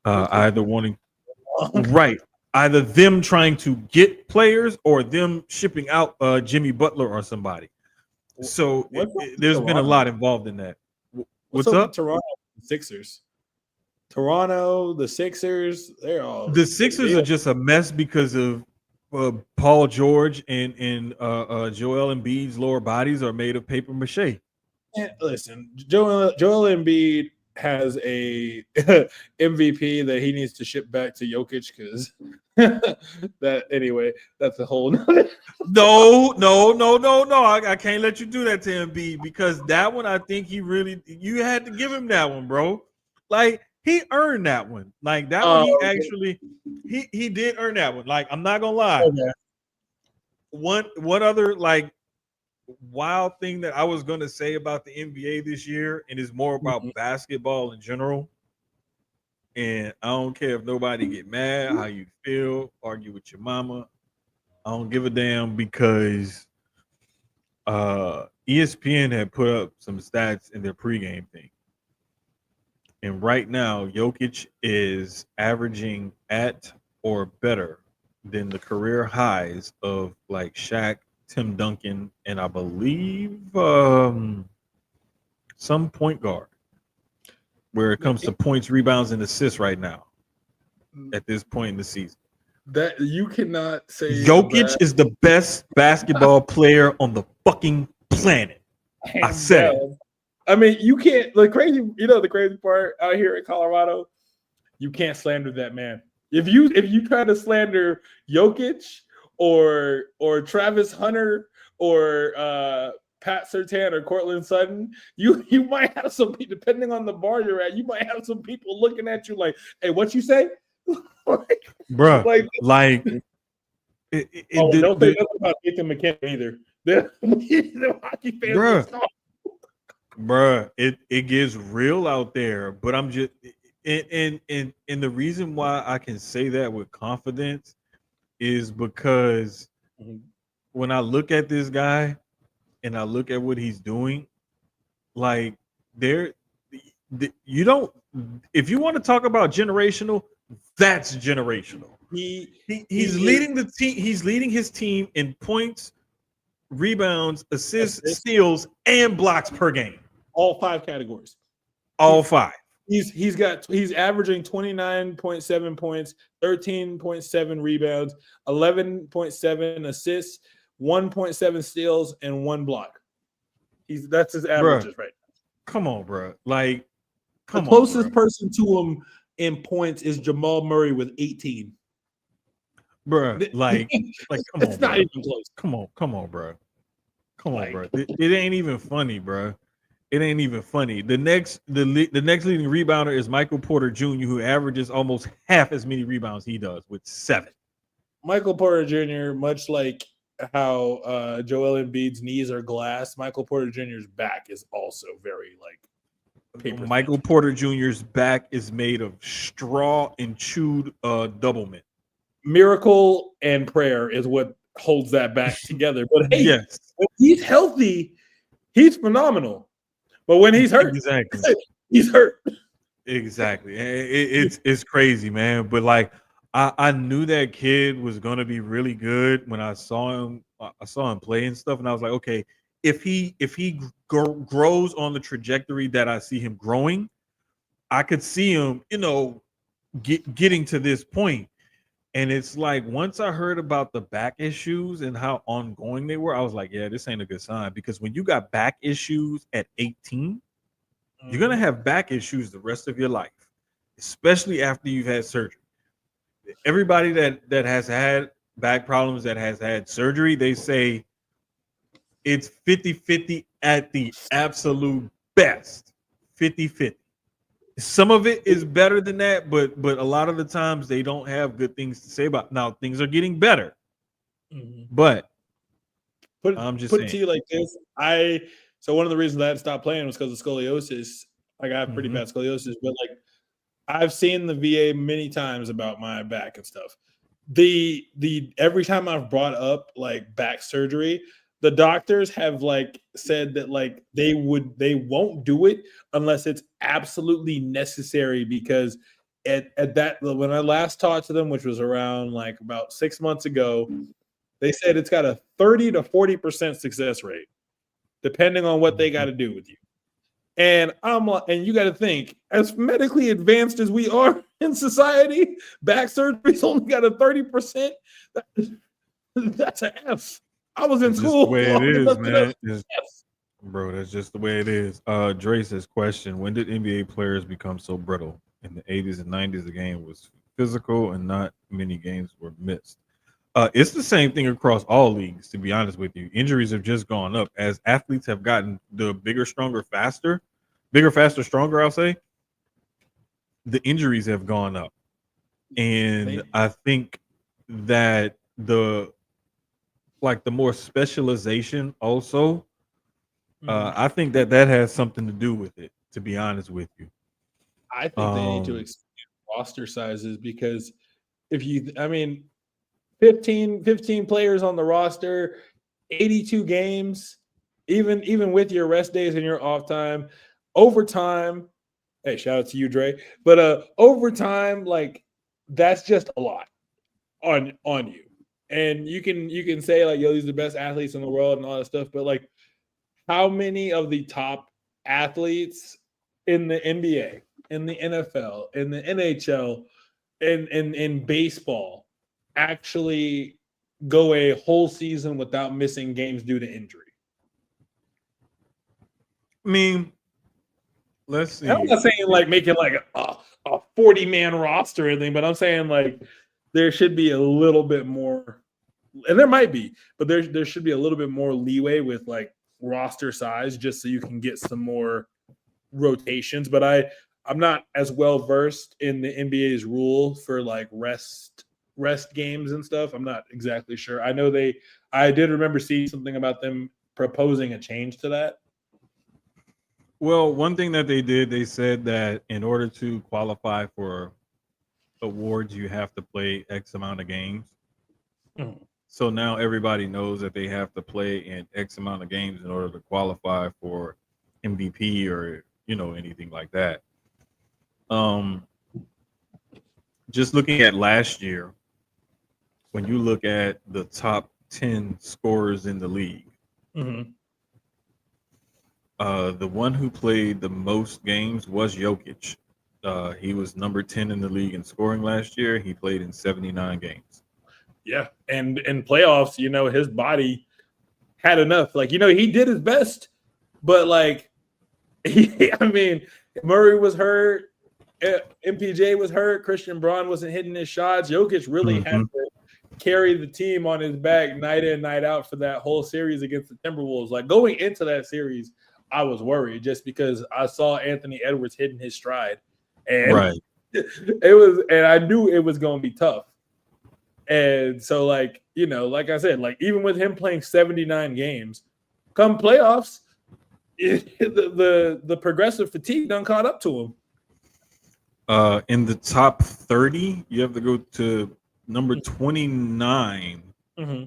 Either wanting right, either them trying to get players or them shipping out Jimmy Butler or somebody. So there's been a lot involved in that. What's up? Toronto Sixers. Toronto, the Sixers, they're all The Sixers are just a mess because of Paul George and Joel Embiid's lower bodies are made of paper mache. Listen, Joel Embiid has a MVP that he needs to ship back to Jokic because that anyway, that's a whole nother. No. I can't let you do that to Embiid because that one I think you had to give him that one, bro. Like he earned that one. Like that one, he did earn that one. Like I'm not gonna lie. Okay. One other like wild thing that I was gonna say about the NBA this year, and it's more about basketball in general. And I don't care if nobody get mad, how you feel, argue with your mama. I don't give a damn because ESPN had put up some stats in their pregame thing. And right now, Jokic is averaging at or better than the career highs of like Shaq, Tim Duncan, and I believe some point guard where it comes to points, rebounds, and assists right now at this point in the season. That you cannot say Jokic is the best basketball player on the fucking planet. I said it. I mean, you can't. The crazy part out here in Colorado, you can't slander that man. If you try to slander Jokic or Travis Hunter or Pat Surtain or Cortland Sutton, you might have some people, depending on the bar you're at, you might have some people looking at you like, "Hey, what you say?" Bruh, don't say nothing about Nathan McKinnon either. The hockey fans. Bruh, it gets real out there, but I'm just and the reason why I can say that with confidence is because when I look at this guy and I look at what he's doing, like you don't, if you want to talk about generational, that's generational. He's leading the team. He's leading his team in points, rebounds, assists, steals, and blocks per game. All 5 categories. All 5. He's averaging 29.7 points, 13.7 rebounds, 11.7 assists, 1.7 steals, and 1 block. That's his averages right now. Come on, bro. Like, the closest person to him in points is Jamal Murray with 18. Bro, like come on. It's not even close. Come on, bro. Come on, bro. It ain't even funny, bro. It ain't even funny. The next leading rebounder is Michael Porter Jr., who averages almost half as many rebounds he does with 7. Michael Porter Jr., much like how Joel Embiid's knees are glass, Michael Porter Jr.'s back is also very like paper. Michael Porter Jr.'s back is made of straw and chewed doublemint. Miracle and prayer is what holds that back together. But hey, yes, when he's healthy, he's phenomenal. But when he's hurt, he's hurt. Exactly. It's crazy, man. But like I knew that kid was gonna be really good when I saw him. I saw him play and stuff, and I was like, okay, if he grows on the trajectory that I see him growing, I could see him, getting to this point. And it's like once I heard about the back issues and how ongoing they were, I was like, yeah, this ain't a good sign, because when you got back issues at 18, you're gonna have back issues the rest of your life, especially after you've had surgery. Everybody that has had back problems, that has had surgery, they say it's 50-50 at the absolute best. 50-50. Some of it is better than that, but a lot of the times they don't have good things to say about it. Now things are getting better, but I'm just saying. It to you like this. So one of the reasons I had to stop playing was because of scoliosis. Like I have pretty bad scoliosis, but like I've seen the VA many times about my back and stuff. the every time I've brought up like back surgery, the doctors have like said that like they won't do it unless it's absolutely necessary, because at that when I last talked to them, which was around like about 6 months ago, they said it's got a 30 to 40% success rate, depending on what they got to do with you. And I'm like, and you got to think, as medically advanced as we are in society, back surgery's only got a 30%. That's an F. I was in It's just the school way it long is, enough to know man. Bro, that's just the way it is. Dre says, question: when did NBA players become so brittle? In the 80s and 90s, the game was physical and not many games were missed. It's the same thing across all leagues, to be honest with you. Injuries have just gone up as athletes have gotten the bigger, stronger, faster, bigger, faster, stronger, I'll say. The injuries have gone up. And I think that the more specialization also, I think that has something to do with it, to be honest with you. I think they need to expand roster sizes, because if you, I mean, 15 players on the roster, 82 games, even with your rest days and your off time, overtime. Hey, shout out to you, Dre. But overtime, like that's just a lot on you. And you can say like, yo, these are the best athletes in the world and all that stuff, but like, how many of the top athletes in the NBA, in the NFL, in the NHL, in baseball actually go a whole season without missing games due to injury? I mean, let's see. I'm not saying like making like a 40-man roster or anything, but I'm saying like there should be a little bit more, and there might be, but there should be a little bit more leeway with like roster size, just so you can get some more rotations. But I'm not as well versed in the NBA's rule for like rest games and stuff. I'm not exactly sure. I know I did remember seeing something about them proposing a change to that. Well, one thing that they did, they said that in order to qualify for awards, you have to play X amount of games. Mhm. So now everybody knows that they have to play in X amount of games in order to qualify for MVP or anything like that. Just looking at last year, when you look at the top 10 scorers in the league, Mm-hmm. the one who played the most games was Jokic. He was number 10 in the league in scoring last year. He played in 79 games. Yeah, and in playoffs, his body had enough. Like, he did his best, but like, I mean, Murray was hurt, MPJ was hurt, Christian Braun wasn't hitting his shots. Jokic really had to carry the team on his back night in, night out for that whole series against the Timberwolves. Like, going into that series, I was worried just because I saw Anthony Edwards hitting his stride, and and I knew it was going to be tough. And so, like, like I said, like even with him playing 79 games, come playoffs, the progressive fatigue done caught up to him. In the top 30, you have to go to number 29. Mm-hmm.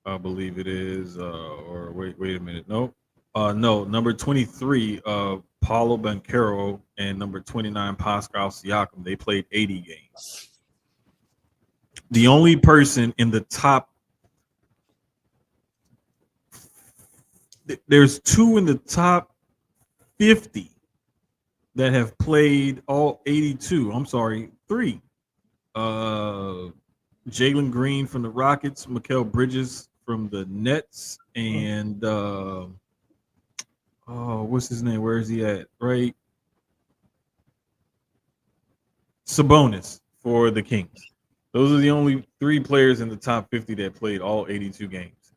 I believe it is. Or wait a minute. No, number 23, Paulo Banchero, and number 29, Pascal Siakam. They played 80 games. The only person in the top, there's two in the top 50 that have played all 82. I'm sorry, three. Jalen Green from the Rockets, Mikal Bridges from the Nets, and what's his name? Where is he at? Right, Sabonis for the Kings. Those are the only three players in the top 50 that played all 82 games.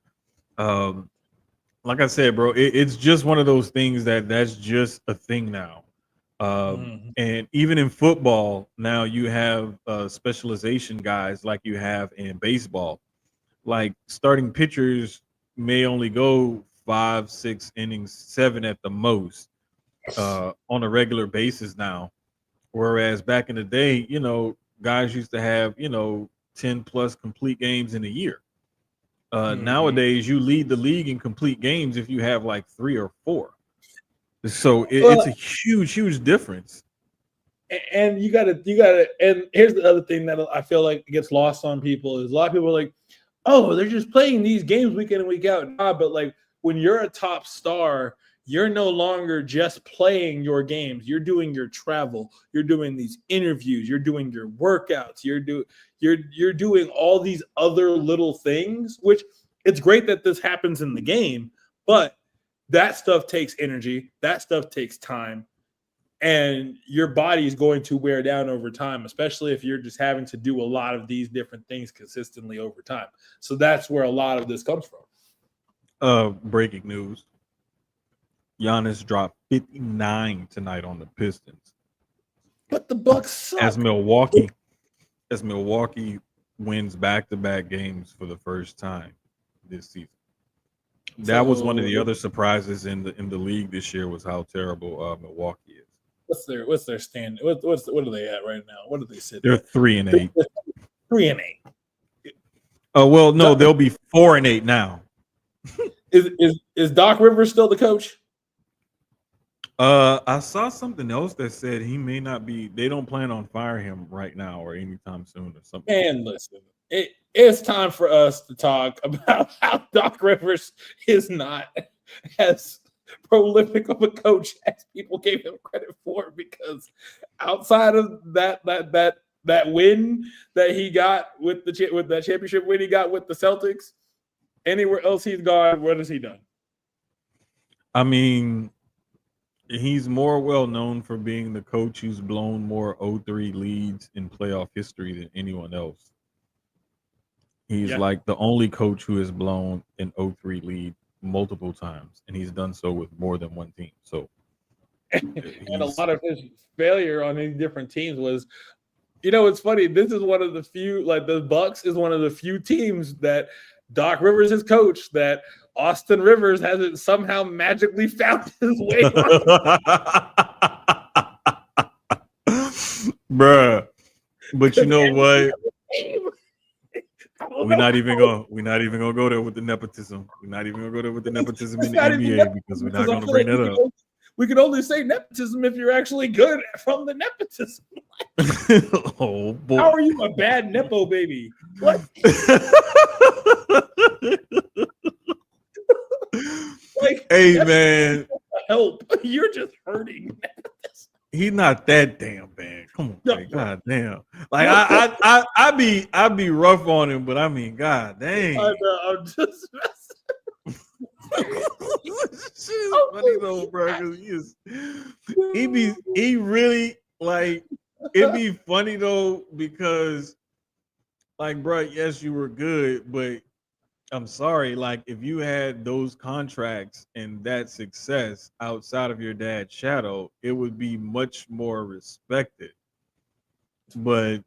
Like I said, bro, it's just one of those things that's just a thing now. And even in football, now you have specialization guys like you have in baseball. Like starting pitchers may only go 5, 6 innings, 7 at the most on a regular basis now. Whereas back in the day, guys used to have, 10 plus complete games in a year. Mhm. Nowadays, you lead the league in complete games if you have like 3 or 4. So it's Well, a huge difference. and you gotta, and here's the other thing that I feel like gets lost on people is a lot of people are like, oh, they're just playing these games week in and week out. Nah, but like when you're a top star, you're no longer just playing your games. You're doing your travel. You're doing these interviews. You're doing your workouts. You're doing all these other little things, which it's great that this happens in the game, but that stuff takes energy. That stuff takes time. And your body is going to wear down over time, especially if you're just having to do a lot of these different things consistently over time. So that's where a lot of this comes from. Breaking news. Giannis dropped 59 tonight on the Pistons. But the Bucks suck. As Milwaukee wins back-to-back games for the first time this season. That was one of the other surprises in the league this year was how terrible Milwaukee is. What's their stand? What are they at right now? What do they sit? They're 3-8. 3-8. Oh well, no, they'll be 4-8 now. Is Doc Rivers still the coach? I saw something else that said he may not be. They don't plan on firing him right now or anytime soon or something. And listen, it's time for us to talk about how Doc Rivers is not as prolific of a coach as people gave him credit for, because outside of that win that he got with that championship win he got with the Celtics, anywhere else he's gone, what has he done? I mean, he's more well known for being the coach who's blown more 0-3 leads in playoff history than anyone else. He's like the only coach who has blown an 0-3 lead multiple times, and he's done so with more than one team. So, and a lot of his failure on these different teams was, it's funny. This is one of the few, like the Bucks is one of the few teams that Doc Rivers has coached that Austin Rivers hasn't somehow magically found his way on. Bruh. But you know what? We're not even gonna go there with the nepotism. We're not even gonna go there with the nepotism in the NBA because we're not gonna bring that up. We can only say nepotism if you're actually good from the nepotism. Oh boy. How are you a bad nepo baby? What? Like, hey man, help! You're just hurting. He's not that damn bad. Come on, man. God damn. Like I be rough on him, but I mean, god dang. I'm just Shit is funny though, bro. Because he really like it'd be funny though because like, bro, yes, you were good, but I'm sorry, like if you had those contracts and that success outside of your dad's shadow, it would be much more respected. But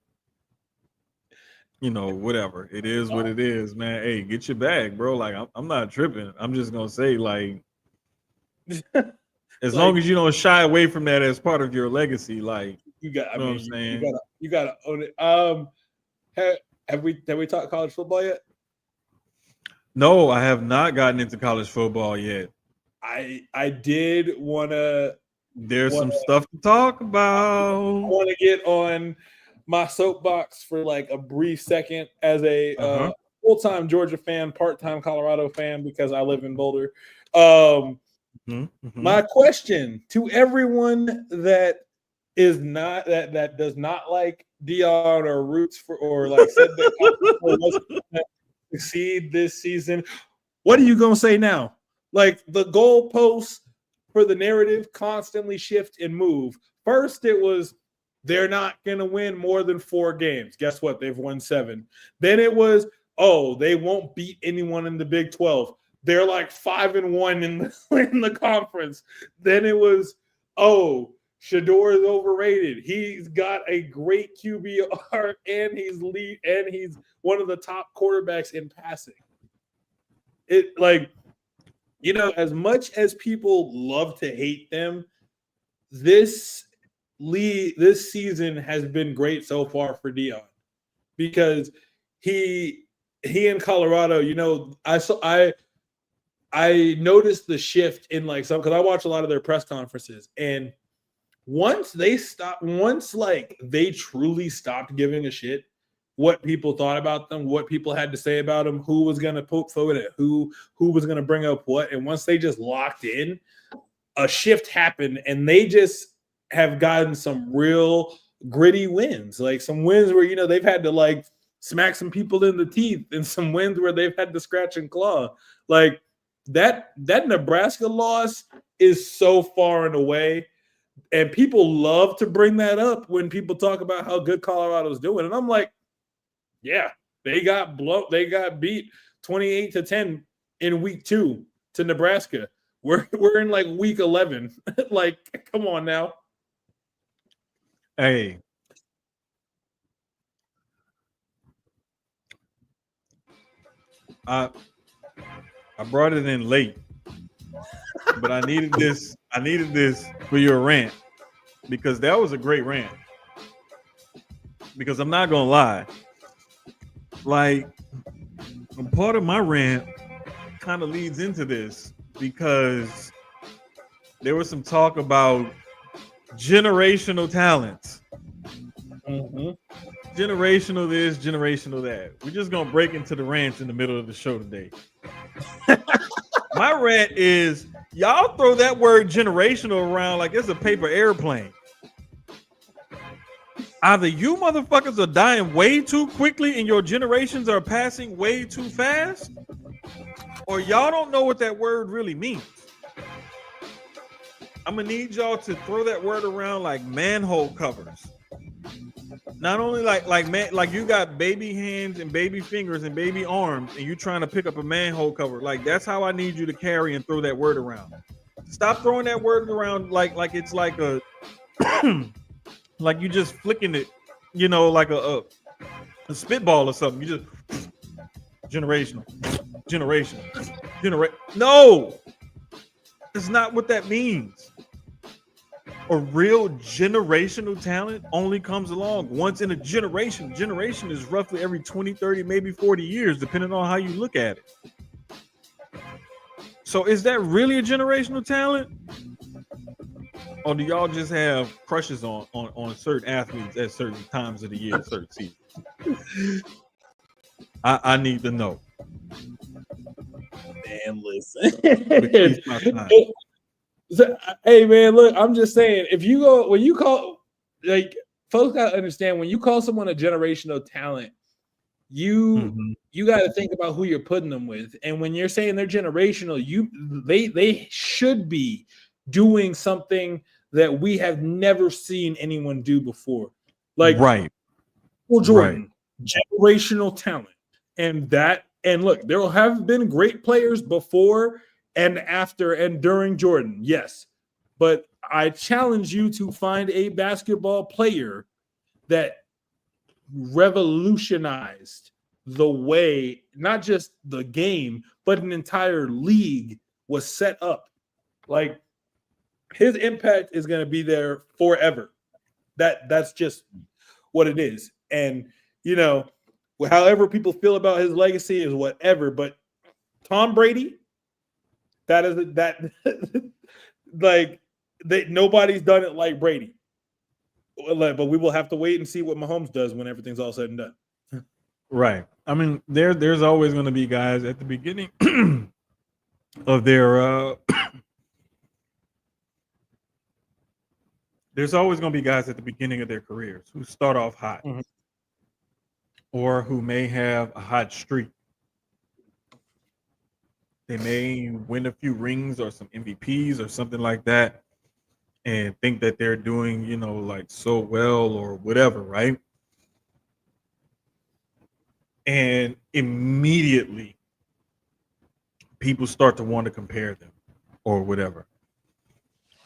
whatever. It is what it is, man. Hey, get your bag, bro. Like I'm not tripping. I'm just gonna say, like, as long as you don't shy away from that as part of your legacy, like you got. You know what I'm saying? You gotta own it. Have we talked college football yet? No, I have not gotten into college football yet. I did want to. There's some stuff to talk about. I want to get on my soapbox for like a brief second as a full-time Georgia fan, part-time Colorado fan because I live in Boulder. My question to everyone that is not that does not like Deion or roots for or like said that succeed this season, what are you gonna say now? Like the goalposts for the narrative constantly shift and move. First, it was they're not gonna win more than 4 games. Guess what? They've won 7. Then it was, they won't beat anyone in the Big 12. They're like 5-1 in the conference. Then it was, Shador is overrated. He's got a great QBR and he's one of the top quarterbacks in passing. It as much as people love to hate them, this season has been great so far for Deion because he in Colorado, I noticed the shift in like some, because I watch a lot of their press conferences, and once they truly stopped giving a shit what people thought about them, what people had to say about them, who was gonna poke fun at who was gonna bring up what, and once they just locked in, a shift happened, and they just have gotten some real gritty wins, like some wins where they've had to like smack some people in the teeth, and some wins where they've had to scratch and claw. Like that Nebraska loss is so far and away, and people love to bring that up when people talk about how good Colorado's doing, and I'm like, yeah, they got beat 28-10 in week 2 to Nebraska. We're in like week 11. Like, come on now. Hey. I brought it in late, but I needed this. I needed this for your rant, because that was a great rant. Because I'm not gonna lie, like, part of my rant kind of leads into this, because there was some talk about generational talents. Mm-hmm. Generational this, generational that. We're just gonna break into the rants in the middle of the show today. My rant is, y'all throw that word generational around like it's a paper airplane. Either you motherfuckers are dying way too quickly and your generations are passing way too fast, or y'all don't know what that word really means. I'm gonna need y'all to throw that word around like manhole covers. Not only like you got baby hands and baby fingers and baby arms, and you trying to pick up a manhole cover. Like, that's how I need you to carry and throw that word around. Stop throwing that word around like it's like a like you just flicking it, like a spitball or something. You just generational. No, that's not what that means. A real generational talent only comes along once in a generation. Generation is roughly every 20, 30, maybe 40 years, depending on how you look at it. So is that really a generational talent? Or do y'all just have crushes on certain athletes at certain times of the year, certain seasons? I need to know. Man, listen. So, hey man, look, I'm just saying, when you call, like, folks gotta understand, when you call someone a generational talent, you got to think about who you're putting them with. And when you're saying they're generational, they should be doing something that we have never seen anyone do before. Like, right. Well, Jordan, generational talent. And look, there will have been great players before and after and during Jordan, yes. But I challenge you to find a basketball player that revolutionized the way, not just the game, but an entire league was set up. Like, his impact is going to be there forever. That's just what it is. And, however people feel about his legacy is whatever. But Tom Brady, nobody's done it like Brady. But we will have to wait and see what Mahomes does when everything's all said and done. Right. I mean, there's always going to be guys at the beginning of their there's always going to be guys at the beginning of their careers who start off hot, or who may have a hot streak. They may win a few rings or some MVPs or something like that, and think that they're doing, like, so well or whatever, right? And immediately people start to want to compare them or whatever.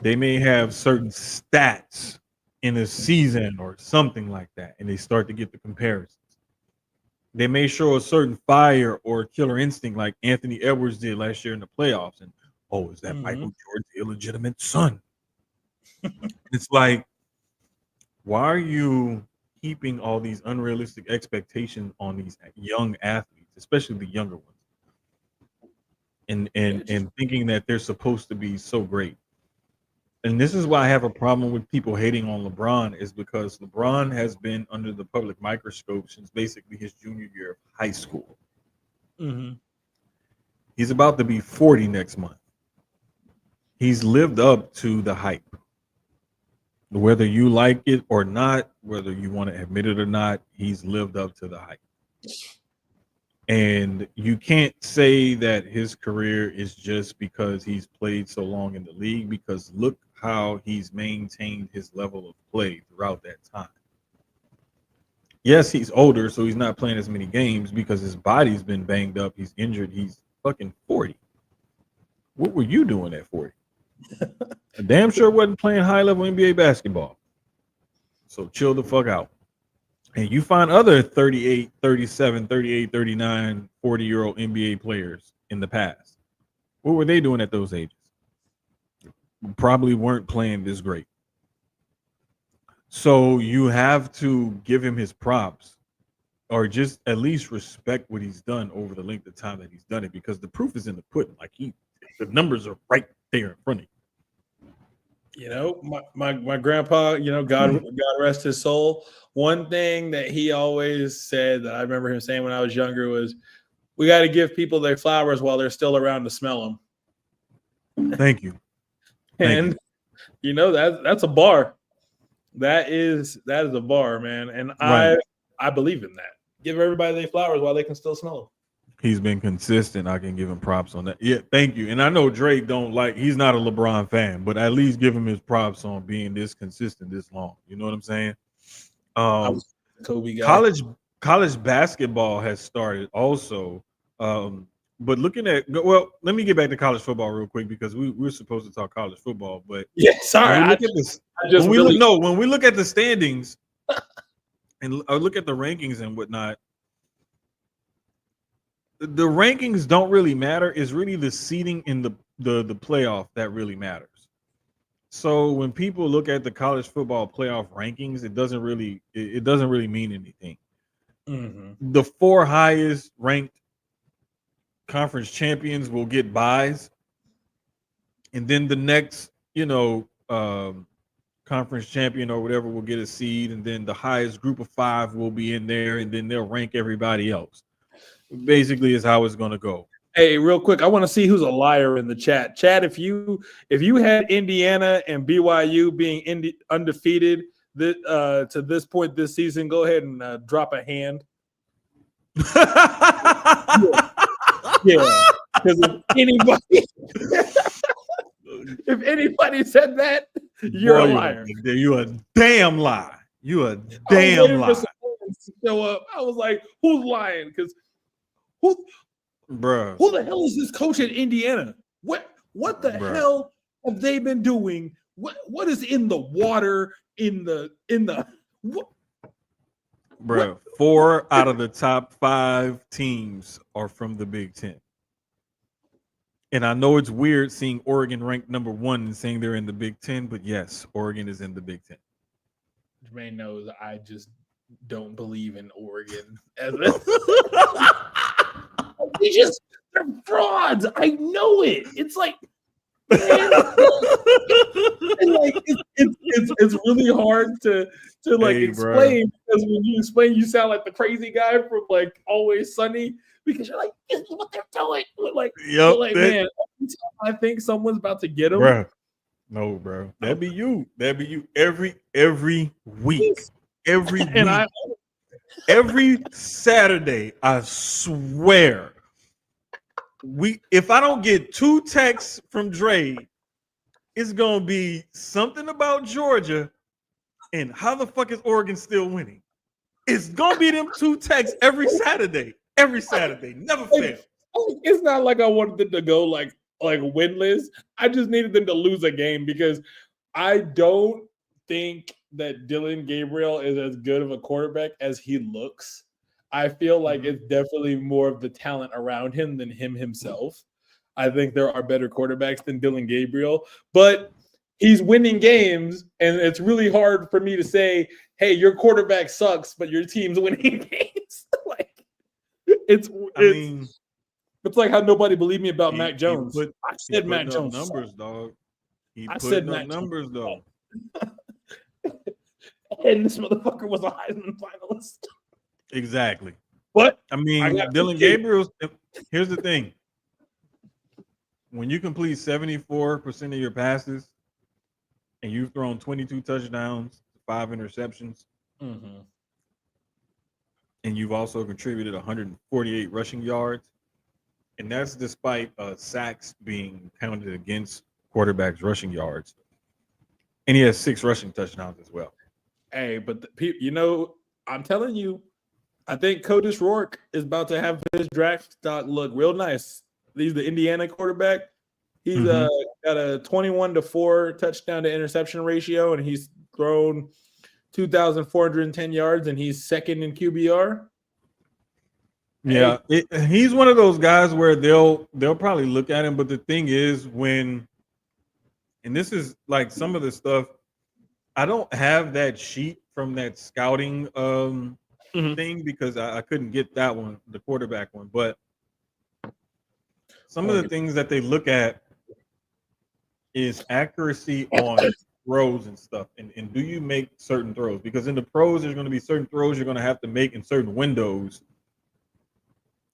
They may have certain stats in a season or something like that, and they start to get the comparisons. They may show a certain fire or killer instinct like Anthony Edwards did last year in the playoffs. And, is that Michael Jordan's illegitimate son? It's like, why are you heaping all these unrealistic expectations on these young athletes, especially the younger ones, and Yeah, and just and thinking that they're supposed to be so great. And this is why I have a problem with people hating on LeBron, is because LeBron has been under the public microscope since basically his junior year of high school. mm-hmm. He's about to be 40 next month. He's lived up to the hype. Whether you like it or not, whether you want to admit it or not, he's lived up to the hype. And you can't say that his career is just because he's played so long in the league, because look how he's maintained his level of play throughout that time. Yes, he's older, so he's not playing as many games because his body's been banged up. He's injured. He's fucking 40. What were you doing at 40? I damn sure wasn't playing high level NBA basketball. So chill the fuck out. And you find other 38, 37, 38, 39, 40-year-old NBA players in the past. What were they doing at those ages? Probably weren't playing this great. So you have to give him his props, or just at least respect what he's done over the length of time that he's done it, because the proof is in the pudding. Like, the numbers are right there in front of you. You know, my grandpa, you know, God rest his soul. One thing that he always said that I remember him saying when I was younger was, we got to give people their flowers while they're still around to smell them. Thank you. And you know, that's a bar. That is a bar, man. And Right. I believe in that. Give everybody their flowers while they can still smell them. He's been consistent. I can give him props on that. Yeah, thank you. And I know Drake he's not a LeBron fan, but at least give him his props on being this consistent this long. You know what I'm saying? I was a Kobe guy. College basketball has started also. But looking at, well, let me get back to college football real quick, because we're supposed to talk college football. But Yeah, sorry. When we look at the standings and look at the rankings and whatnot, the rankings don't really matter. It's really the seeding in the playoff that really matters. So when people look at the college football playoff rankings, it doesn't really mean anything. Mm-hmm. The 4 highest ranked conference champions will get buys, and then the next, conference champion or whatever will get a seed, and then the highest group of 5 will be in there, and then they'll rank everybody else. Basically is how it's going to go. Hey, real quick, I want to see who's a liar in the chat. Chat, if you had Indiana and BYU being undefeated to this point this season, go ahead and drop a hand. Yeah, because if anybody said that, you're a liar. You're a damn lie. You a damn lie. Show up. I was like, who's lying? Because who the hell is this coach at Indiana? What the hell have they been doing? What is in the water in the what? Bro, 4 out of the top 5 teams are from the Big Ten. And I know it's weird seeing Oregon ranked number 1 and saying they're in the Big Ten, but yes, Oregon is in the Big Ten. Jermaine knows I just don't believe in Oregon. They're frauds. I know it. It's like, man, and like it's really hard to explain, because when you explain, you sound like the crazy guy from like Always Sunny, because you're like, this is what they're doing. Man, I think someone's about to get them. Bro. No, bro. That'd be you every week. Every week. Every Saturday, I swear. If I don't get 2 texts from Dre, it's gonna be something about Georgia and how the fuck is Oregon still winning. It's gonna be them 2 texts every Saturday. Never fail. It's not like I wanted them to go like winless. I just needed them to lose a game, because I don't think that Dylan Gabriel is as good of a quarterback as he looks. I feel like it's definitely more of the talent around him than him himself. I think there are better quarterbacks than Dylan Gabriel, but he's winning games, and it's really hard for me to say, "Hey, your quarterback sucks, but your team's winning games." Like I mean, it's like how nobody believed me about he Mac he Jones. put I he said Mac putting up Jones sucked. numbers, dog. He I said putting up Mac Jones numbers though. and this motherfucker was a Heisman finalist. Exactly. But I I mean, got Dylan 58. Gabriel's. Here's the thing: when you complete 74% of your passes and you've thrown 22 touchdowns, 5 interceptions, Mhm. and you've also contributed 148 rushing yards, and that's despite sacks being counted against quarterbacks' rushing yards, and he has 6 rushing touchdowns as well. Hey, but I'm telling you, I think Codis Rourke is about to have his draft stock look real nice. He's the Indiana quarterback. He's Mhm. got a 21-4 touchdown to interception ratio, and he's thrown 2,410 yards, and he's second in QBR. Yeah, he's one of those guys where they'll probably look at him, but the thing is and this is like some of the stuff. I don't have that sheet from that scouting Mhm. thing because I couldn't get that one, the quarterback one. But some of the things that they look at is accuracy on throws and stuff. And do you make certain throws? Because in the pros, there's going to be certain throws you're going to have to make in certain windows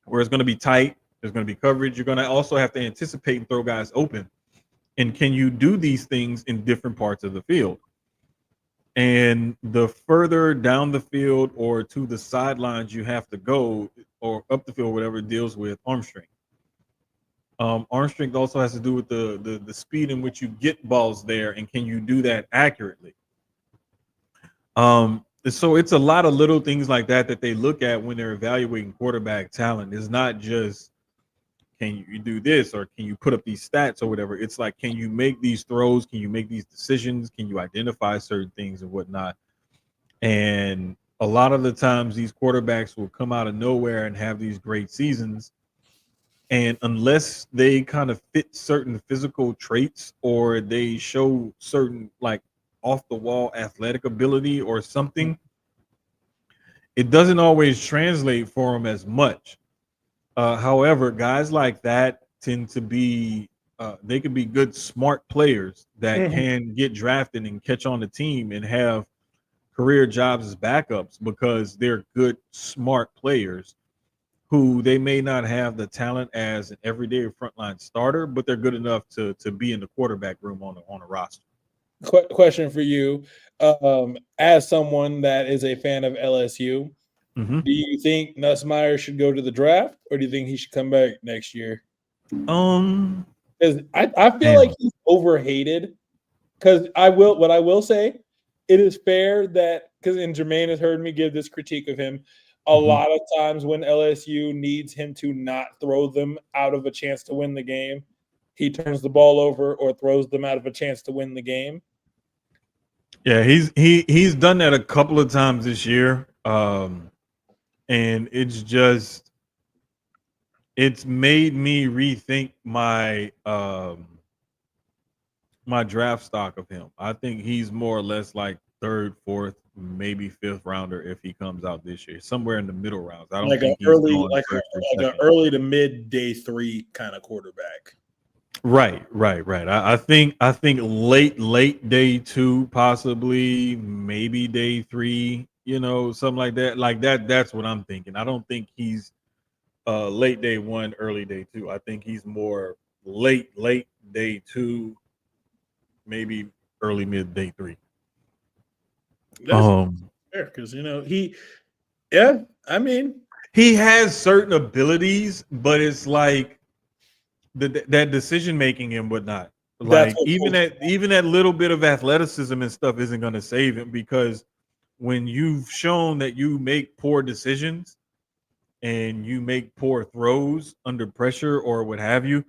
where it's going to be tight. There's going to be coverage. You're going to also have to anticipate and throw guys open. And can you do these things in different parts of the field? And the further down the field or to the sidelines you have to go, or up the field, whatever it deals with arm strength. Arm strength also has to do with the speed in which you get balls there, and can you do that accurately? So it's a lot of little things like that that they look at when they're evaluating quarterback talent. It's not just can you do this or can you put up these stats or whatever. It's like, can you make these throws? Can you make these decisions? Can you identify certain things and whatnot? And a lot of the times these quarterbacks will come out of nowhere and have these great seasons. And unless they kind of fit certain physical traits or they show certain like off the wall athletic ability or something, it doesn't always translate for them as much. However, guys like that tend to be they could be good, smart players that Mhm. can get drafted and catch on the team and have career jobs as backups because they're good, smart players who they may not have the talent as an everyday frontline starter, but they're good enough to be in the quarterback room on a roster. Question for you, as someone that is a fan of LSU, Mm-hmm. do you think Nussmeier should go to the draft, or do you think he should come back next year? Because I feel like Damn. he's overhated. Because what I will say, it is fair that and Jermaine has heard me give this critique of him a Mm-hmm. lot of times when LSU needs him to not throw them out of a chance to win the game, he turns the ball over or throws them out of a chance to win the game. Yeah, he's done that a couple of times this year. And it's made me rethink my draft stock of him. I think he's more or less like third, fourth, maybe fifth rounder if he comes out this year, somewhere in the middle rounds. I don't Like a think he's early, going first or like a second. early to mid day 3 kind of quarterback. Right. I think late day 2, possibly maybe day 3. Something like that. Like that. That's what I'm thinking. I don't think he's late day 1, early day 2. I think he's more late day 2, maybe early mid day 3. That's fair because I mean, He has certain abilities, but it's like that decision making and whatnot. that's Like what even that little bit of athleticism and stuff isn't going to save him because when you've shown that you make poor decisions and you make poor throws under pressure or what have you,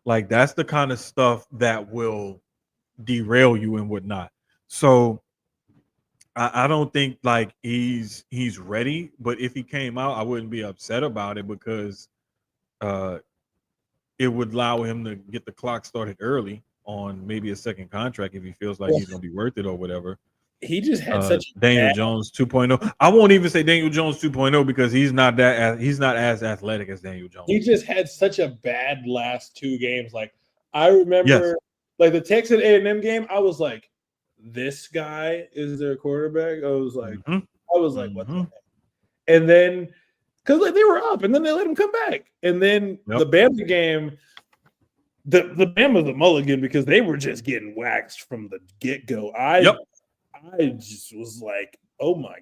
like that's the kind of stuff that will derail you and whatnot. So I don't think like he's ready, but if he came out, I wouldn't be upset about it because uh it would allow him to get the clock started early on maybe a second contract if he feels like he's going to be worth it or whatever. He just had such Daniel Jones 2.0. I won't even say Daniel Jones 2.0 because he's not as athletic as Daniel Jones. He just had such a bad last 2 games. Like I remember, like the Texas A&M game, I was like, "This guy is their quarterback." I was like, "What the heck?" And then, because like they were up, and then they let him come back, and then the Bama game. The Bama's a mulligan because they were just getting waxed from the get-go. I just was like, oh my,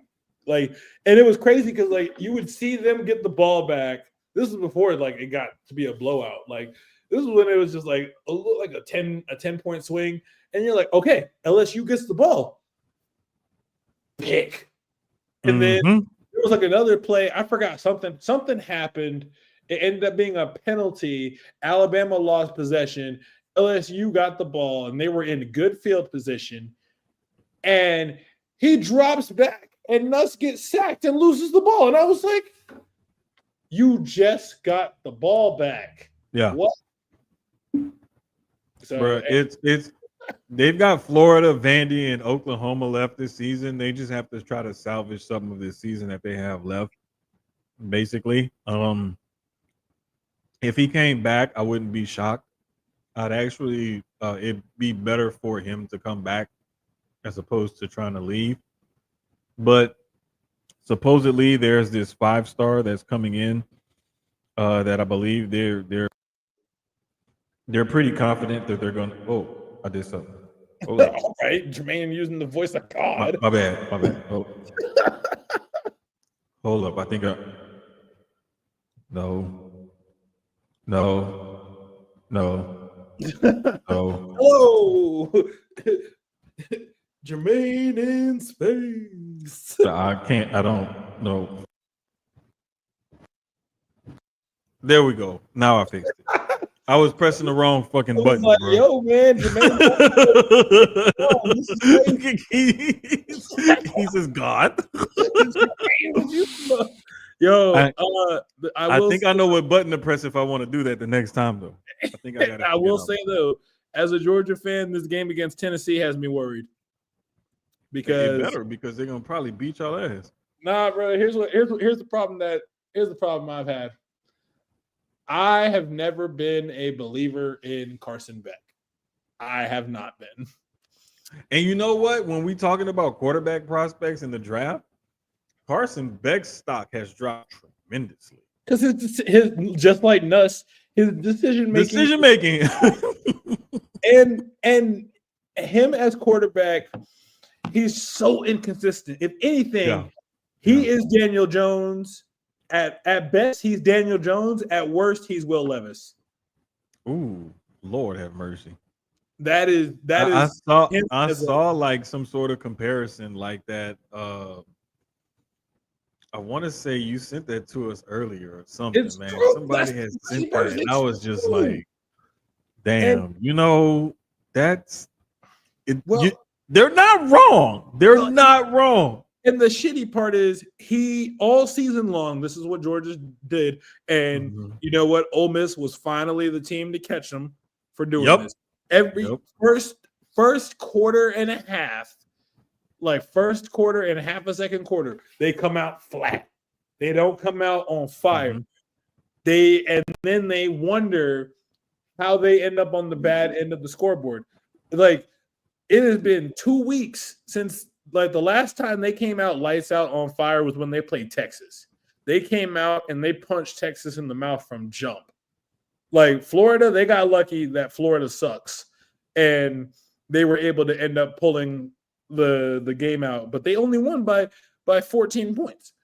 like, and it was crazy because like you would see them get the ball back. This is before like it got to be a blowout. Like this is when it was just like a 10-point swing, and you're like, okay, LSU gets the ball, pick, and then there was like another play. I forgot something happened. It ended up being a penalty. Alabama lost possession. LSU got the ball, and they were in good field position. And he drops back, and Nuss gets sacked and loses the ball. And I was like, you just got the ball back. Yeah. What? So bro, it's they've got Florida, Vandy, and Oklahoma left this season. They just have to try to salvage some of this season that they have left, basically. If he came back, I wouldn't be shocked. I'd actually it'd be better for him to come back as opposed to trying to leave. But supposedly there's this 5-star that's coming in that I believe they're pretty confident that they're going to. Oh, I did something. All right, Jermaine using the voice of God. My bad. Oh. Hold up. I think No. Hello. Jermaine in space. I don't know. There we go. Now I fixed it. I was pressing the wrong fucking button, like, bro. Yo, man, Jermaine. He says God. Yo, I think I know what button to press if I want to do that the next time, though. I think I got it. I will say though, as a Georgia fan, this game against Tennessee has me worried because they're gonna probably beat y'all ass. Nah, bro. Here's the problem I've had. I have never been a believer in Carson Beck. I have not been. And you know what? When we talking about quarterback prospects in the draft, Carson Beck's stock has dropped tremendously. Because his just like Nuss, his decision making, and him as quarterback, he's so inconsistent. If anything, he is Daniel Jones. At best, he's Daniel Jones. At worst, he's Will Levis. Ooh, Lord have mercy. I saw like some sort of comparison like that. I want to say you sent that to us earlier or something, man. True. Somebody has sent that, and I was just like, "Damn, that's it." Well, they're not wrong. They're not wrong. And the shitty part is he all season long, this is what Georgia did. And you know what? Ole Miss was finally the team to catch them for doing this. Every first quarter and a half, like first quarter and half a second quarter, they come out flat. They don't come out on fire. And then they wonder how they end up on the bad end of the scoreboard. Like it has been 2 weeks since like the last time they came out lights out on fire was when they played Texas. They came out and they punched Texas in the mouth from jump. Like Florida, they got lucky that Florida sucks. And they were able to end up pulling the game out. But they only won by 14 points.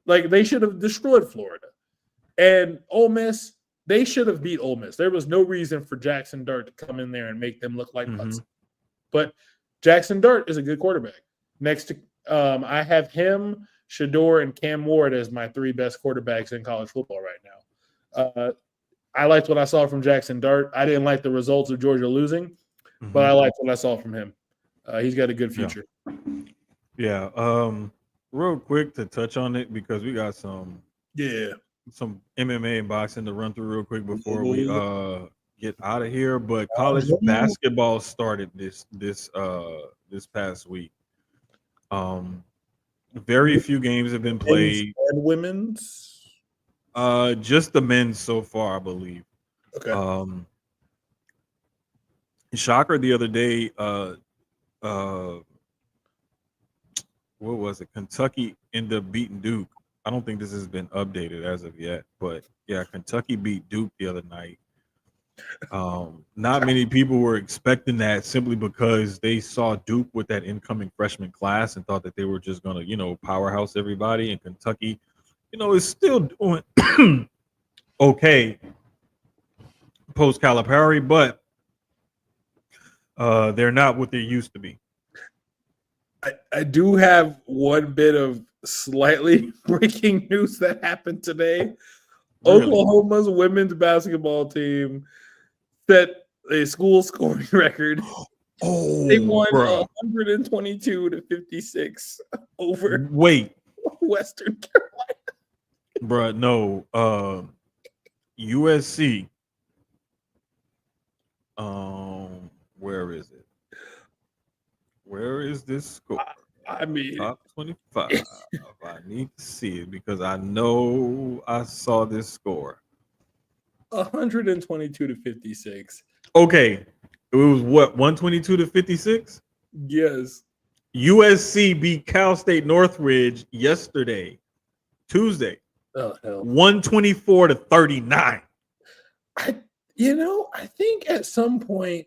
Like they should have destroyed Florida. And Ole Miss, they should have beat Ole Miss. There was no reason for Jackson Dart to come in there and make them look like putts. But Jackson Dart is a good quarterback. Next to I have him, Shador, and Cam Ward as my 3 best quarterbacks in college football right now. I liked what I saw from Jackson Dart. I didn't like the results of Georgia losing, but I liked what I saw from him. He's got a good future. Yeah. Real quick to touch on it because we got some MMA and boxing to run through real quick before we get out of here. But college basketball started this past week. Very few games have been played. And women's. Just the men so far, I believe. Okay. Shocker the other day. What was it? Kentucky ended up beating Duke. I don't think this has been updated as of yet, but yeah, Kentucky beat Duke the other night. Not many people were expecting that simply because they saw Duke with that incoming freshman class and thought that they were just gonna, powerhouse everybody. And Kentucky, is still doing okay post Calipari, but they're not what they used to be. I do have one bit of slightly breaking news that happened today. Really? Oklahoma's women's basketball team set a school scoring record. Oh, they won 122 to 56 over Western Carolina. Bruh, no. USC. Where is it? Where is this score? I mean, top 25. I need to see it because I know I saw this score. 122 to 56. Okay. It was what, 122 to 56? Yes. USC beat Cal State Northridge yesterday, Tuesday. Oh, hell. 124 to 39. I think at some point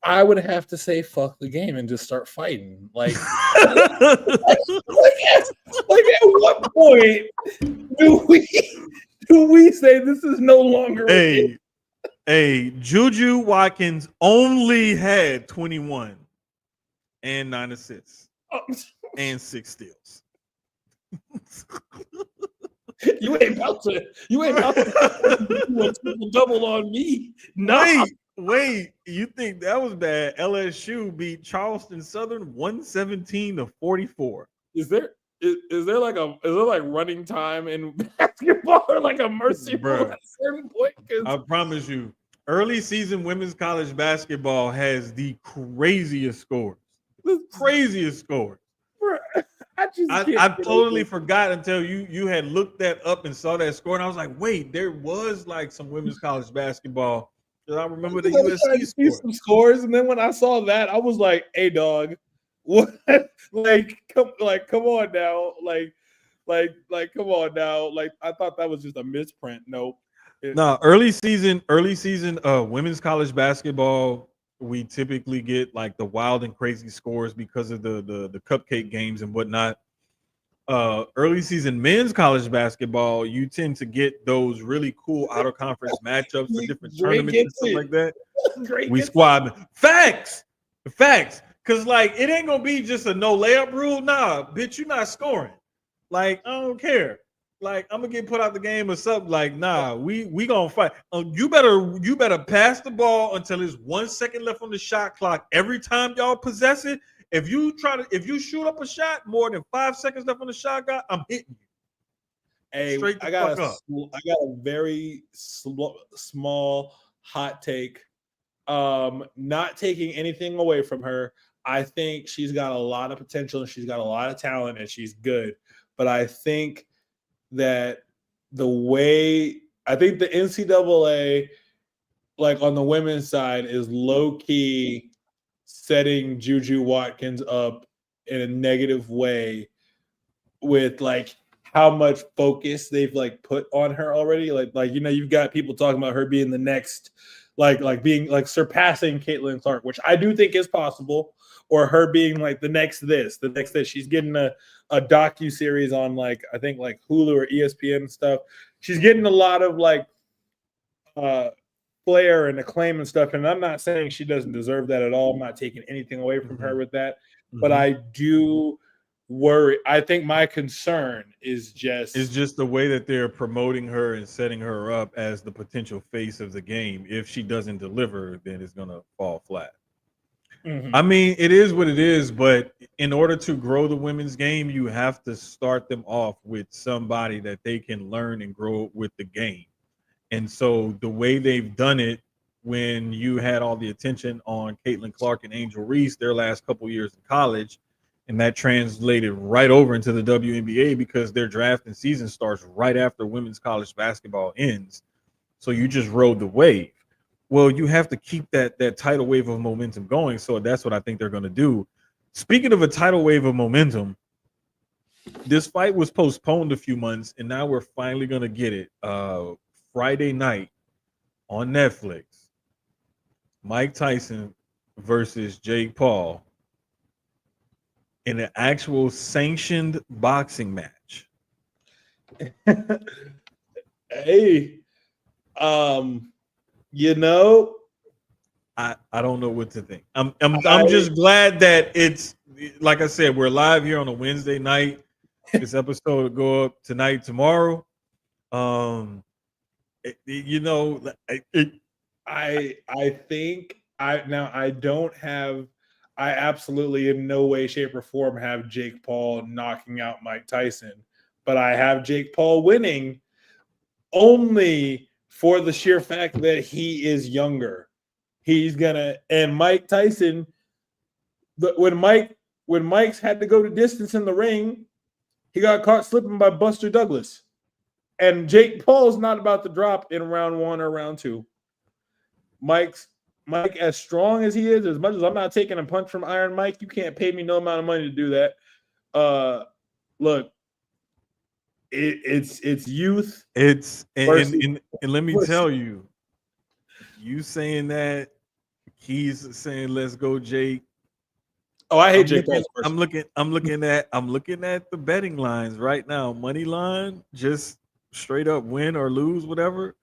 I would have to say fuck the game and just start fighting. Like, at what point do we say this is no longer Hey, Juju Watkins only had 21 and 9 assists and 6 steals. You ain't about to do a double on me. No. Wait, you think that was bad? LSU beat Charleston Southern 117 to 44. Is there like running time in basketball or like a mercy rule at a certain point? I promise you, early season women's college basketball has the craziest scores. I totally forgot until you had looked that up and saw that score, and I was like, wait, there was like some women's college basketball. I remember the USC some scores, and then when I saw that, I was like, "Hey, dog, what? Come on now, come on now." Like, I thought that was just a misprint. Nope. No, early season, women's college basketball, we typically get like the wild and crazy scores because of the cupcake games and whatnot. Early season men's college basketball, you tend to get those really cool out of conference matchups for different tournaments and stuff like that. We squad facts, because like it ain't gonna be just a no layup rule. Nah, bitch, you're not scoring. Like I don't care. Like I'm gonna get put out the game or something. Like nah, we gonna fight. You better pass the ball until there's 1 second left on the shot clock. Every time y'all possess it. If you shoot up a shot more than 5 seconds left on the shot clock, I'm hitting you. Hey, I got a very small hot take. Not taking anything away from her. I think she's got a lot of potential and she's got a lot of talent and she's good. But I think that the NCAA, like on the women's side, is low key setting Juju Watkins up in a negative way with like how much focus they've like put on her already. Like you've got people talking about her being the next, like being like surpassing Caitlin Clark, which I do think is possible, or her being like the next this. She's getting a docu-series on like I think like Hulu or ESPN and stuff. She's getting a lot of like flair and acclaim and stuff, and I'm not saying she doesn't deserve that at all. I'm not taking anything away from her with that, but I do worry. I think my concern is just the way that they're promoting her and setting her up as the potential face of the game. If she doesn't deliver, then it's gonna fall flat. I mean, it is what it is, but in order to grow the women's game, you have to start them off with somebody that they can learn and grow with the game. And so the way they've done it when you had all the attention on Caitlin Clark and Angel Reese their last couple years in college, and that translated right over into the WNBA because their draft and season starts right after women's college basketball ends. So you just rode the wave. Well, you have to keep that tidal wave of momentum going. So that's what I think they're going to do. Speaking of a tidal wave of momentum, this fight was postponed a few months, and now we're finally going to get it. Friday night on Netflix. Mike Tyson versus Jake Paul in an actual sanctioned boxing match. Hey, you know, I don't know what to think. I'm just glad that it's, like I said, we're live here on a Wednesday night. This episode will go up tonight, tomorrow. You know, I think I absolutely in no way, shape, or form have Jake Paul knocking out Mike Tyson, but I have Jake Paul winning only for the sheer fact that he is younger. And Mike Tyson, when Mike's had to go to distance in the ring, he got caught slipping by Buster Douglas. And Jake Paul's not about to drop in round 1 or round 2. Mike, as strong as he is, as much as I'm not taking a punch from Iron Mike, you can't pay me no amount of money to do that. Look, it's youth. And let me tell you, you saying that, Keyz saying let's go Jake. Oh, I hate Jake Paul. I'm looking at the betting lines right now. Money line, just straight up win or lose, whatever.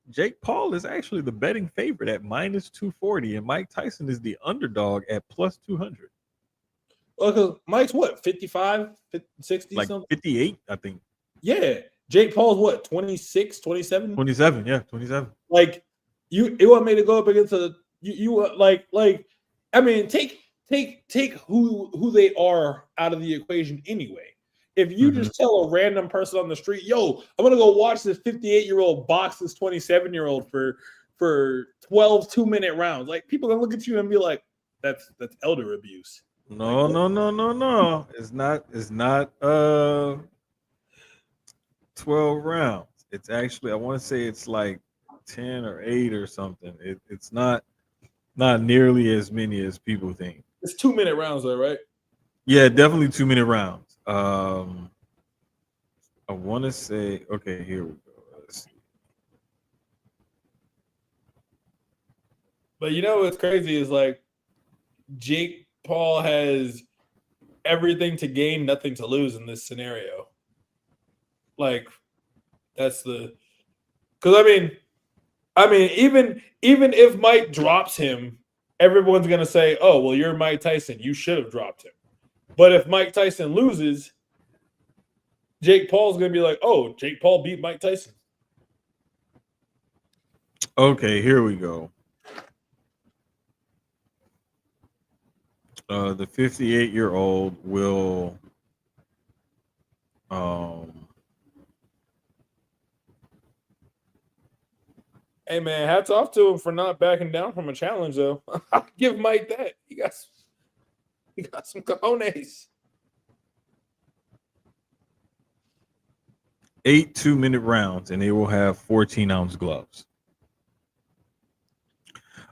Jake Paul is actually the betting favorite at -240, and Mike Tyson is the underdog at +200. Well, because Mike's what, 55, 60, like something? 58, I think. Yeah. Jake Paul's what, 26, 27? 27, yeah, 27. Like, it want me to go up against I mean, take who they are out of the equation anyway. If you just tell a random person on the street, yo, I'm gonna go watch this 58-year-old box this 27-year-old for 12 2-minute rounds, like, people gonna look at you and be like, that's elder abuse. No. It's not 12 rounds. It's actually, I want to say it's like 10 or 8 or something. It's not nearly as many as people think. It's 2-minute rounds though, right? Yeah, definitely 2-minute rounds. I want to say, okay, here we go. Let's see. But you know what's crazy is, like, Jake Paul has everything to gain, nothing to lose in this scenario. Like, that's the, because I mean, even if Mike drops him, everyone's gonna say, "Oh, well, you're Mike Tyson. You should have dropped him." But if Mike Tyson loses, Jake Paul's gonna be like, "Oh, Jake Paul beat Mike Tyson." Okay, here we go. The 58-year-old will Hey man, hats off to him for not backing down from a challenge, though. I'll give Mike that. He got some cojones. 8 2-minute rounds, and they will have 14-ounce gloves.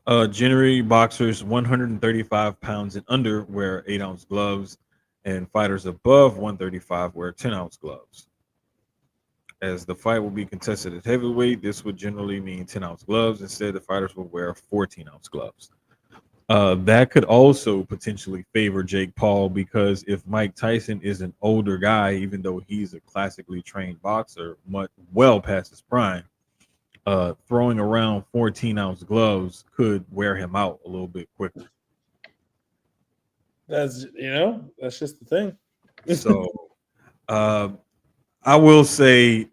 Generally, boxers 135 pounds and under wear 8-ounce gloves, and fighters above 135 wear 10-ounce gloves. As the fight will be contested at heavyweight, this would generally mean 10-ounce gloves. Instead, the fighters will wear 14-ounce gloves. That could also potentially favor Jake Paul, because if Mike Tyson is an older guy, even though he's a classically trained boxer, well past his prime, throwing around 14-ounce gloves could wear him out a little bit quicker. That's just the thing. So, I will say,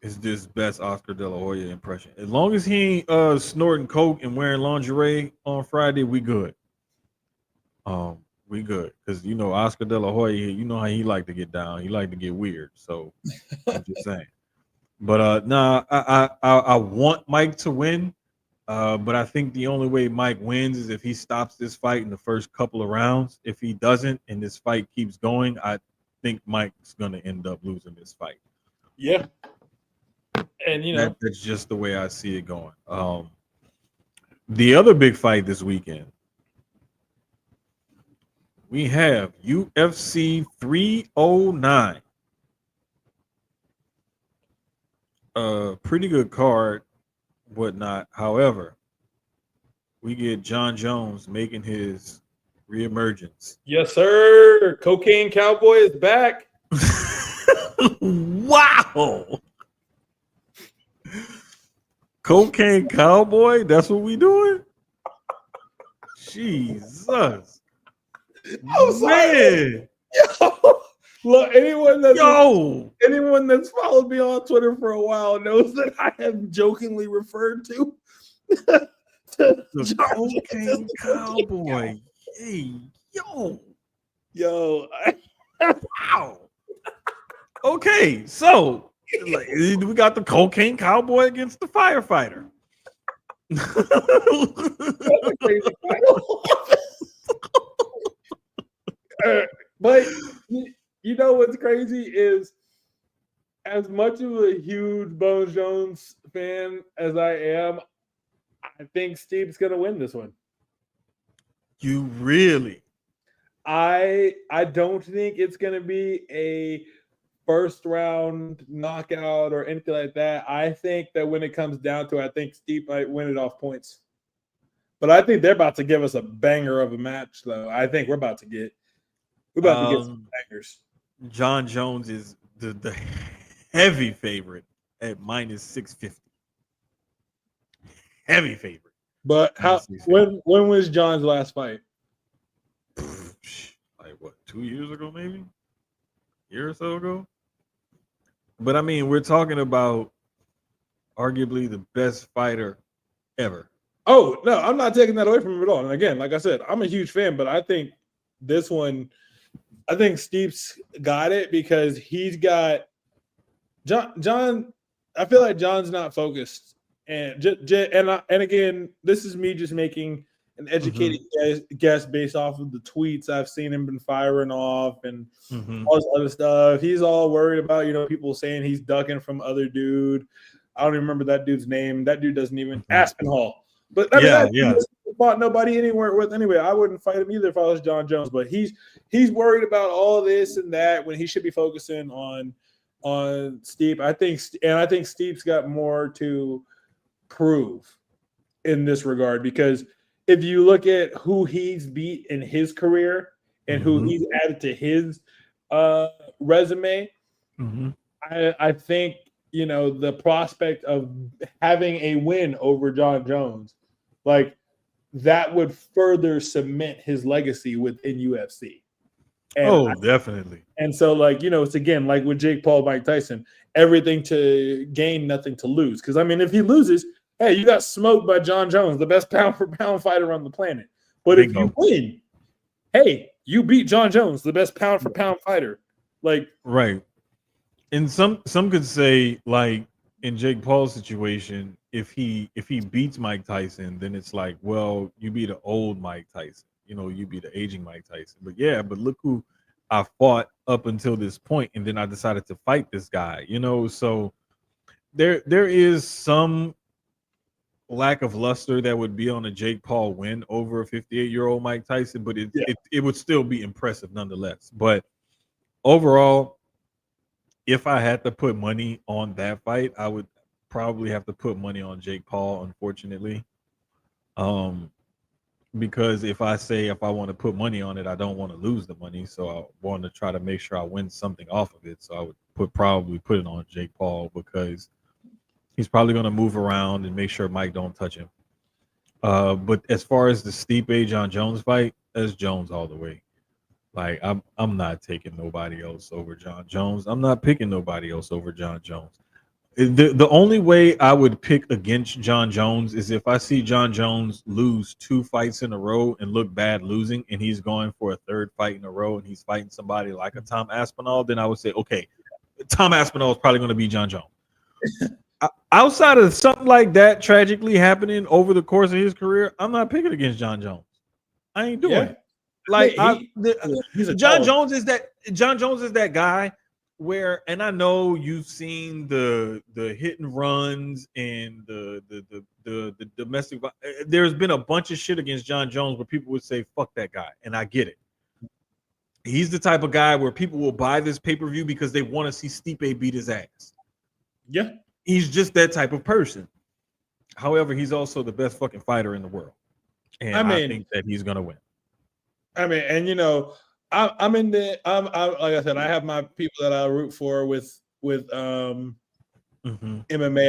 is this best Oscar De La Hoya impression. As long as he ain't snorting coke and wearing lingerie on Friday, we good. We good, because Oscar De La Hoya, you know how he like to get down. He like to get weird. So I'm just saying. But nah, I want Mike to win. But I think the only way Mike wins is if he stops this fight in the first couple of rounds. If he doesn't and this fight keeps going, I think Mike's gonna end up losing this fight. Yeah, and That's just the way I see it going. The other big fight this weekend, we have UFC 309. Pretty good card, whatnot. However, we get John Jones making his reemergence. yes, sir. Cocaine Cowboy is back. Wow. Cocaine Cowboy? That's what we doing? Jesus. I'm sorry. Man. Yo, look, anyone that's followed me on Twitter for a while knows that I have jokingly referred to The Cocaine Cowboy. Hey, yo. Wow. Okay, so we got the Cocaine Cowboy against the firefighter. But you know what's crazy is, as much of a huge Bones Jones fan as I am, I think Steve's gonna win this one. You really? I don't think it's gonna be a first round knockout or anything like that. I think that when it comes down to it, I think Steve might win it off points. But I think they're about to give us a banger of a match, though. I think we're about to get some bangers. John Jones is the heavy favorite at minus 650. Heavy favorite. But when was John's last fight? Like what, 2 years ago, maybe? A year or so ago? But I mean, we're talking about arguably the best fighter ever. Oh, no, I'm not taking that away from him at all. And again, like I said, I'm a huge fan, but I think this one, I think Steve's got it because he's got John. I feel like John's not focused, and again, this is me just making an educated guess based off of the tweets I've seen him been firing off and all this other stuff. He's all worried about people saying he's ducking from other dude. I don't even remember that dude's name. That dude doesn't even Aspinall. But I mean, he doesn't fought nobody anywhere with anyway. I wouldn't fight him either if I was John Jones. But he's worried about all this and that when he should be focusing on Steve. I think Steve's got more to prove in this regard, because if you look at who he's beat in his career and who he's added to his resume, I think the prospect of having a win over John Jones, like, that would further cement his legacy within UFC. And definitely. And so, it's again like with Jake Paul, Mike Tyson, everything to gain, nothing to lose. Because I mean, if he loses, hey, you got smoked by John Jones, the best pound for pound fighter on the planet. But if you win, hey, you beat John Jones, the best pound for pound fighter. Right. And some could say, like, in Jake Paul's situation, if he beats Mike Tyson, then it's like, well, you beat an old Mike Tyson. You beat the aging Mike Tyson. But look who I fought up until this point, and then I decided to fight this guy. So there is some lack of luster that would be on a Jake Paul win over a 58-year-old Mike Tyson, but it would still be impressive nonetheless. But overall, if I had to put money on that fight, I would probably have to put money on Jake Paul, unfortunately. Because if I want to put money on it, I don't want to lose the money. So I want to try to make sure I win something off of it. So I would probably put it on Jake Paul, because he's probably going to move around and make sure Mike don't touch him. But as far as the Stipe John Jones fight, that's Jones all the way. Like, I'm not taking nobody else over John Jones. I'm not picking nobody else over John Jones. The only way I would pick against John Jones is if I see John Jones lose 2 fights in a row and look bad losing, and he's going for a 3rd fight in a row and he's fighting somebody like a Tom Aspinall, then I would say, okay, Tom Aspinall is probably going to be John Jones. outside of something like that tragically happening over the course of his career, I'm not picking against John Jones. I ain't doing it. Like he's a John dog. Jones is that guy where, and I know you've seen the hit and runs and the domestic. There's been a bunch of shit against John Jones where people would say fuck that guy, and I get it. He's the type of guy where people will buy this pay-per-view because they want to see Stipe beat his ass. Yeah, he's just that type of person. However, he's also the best fucking fighter in the world, and I think that he's gonna win. I mean, and I'm in the like I said, I have my people that I root for with MMA.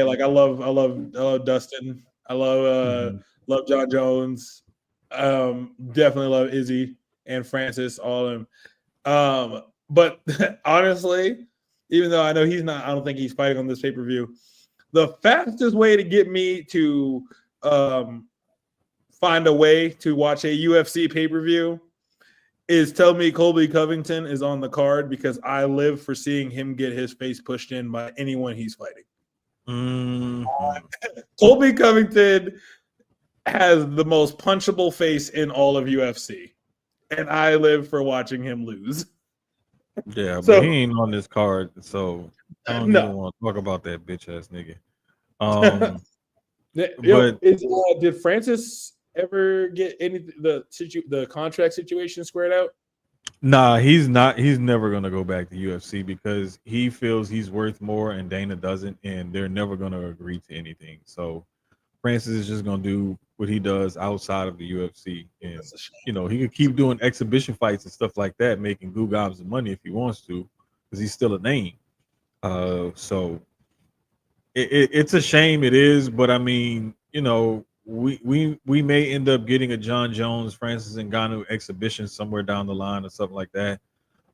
Like I love Dustin. I love John Jones. Definitely love Izzy and Francis, all of them. But honestly, even though I know he's not, I don't think he's fighting on this pay-per-view. The fastest way to get me to find a way to watch a UFC pay-per-view is tell me Colby Covington is on the card, because I live for seeing him get his face pushed in by anyone he's fighting. Colby Covington has the most punchable face in all of UFC, and I live for watching him lose. Yeah, but he ain't on this card, so I don't even want to talk about that bitch ass nigga. But did Francis ever get the contract situation squared out? Nah, he's not. He's never gonna go back to UFC because he feels he's worth more, and Dana doesn't, and they're never gonna agree to anything. So Francis is just gonna do what he does outside of the UFC, and he could keep doing exhibition fights and stuff like that, making goo gobs of money if he wants to, because he's still a name. So it's a shame, it is, but I mean, we may end up getting a John Jones, Francis Ngannou exhibition somewhere down the line or something like that.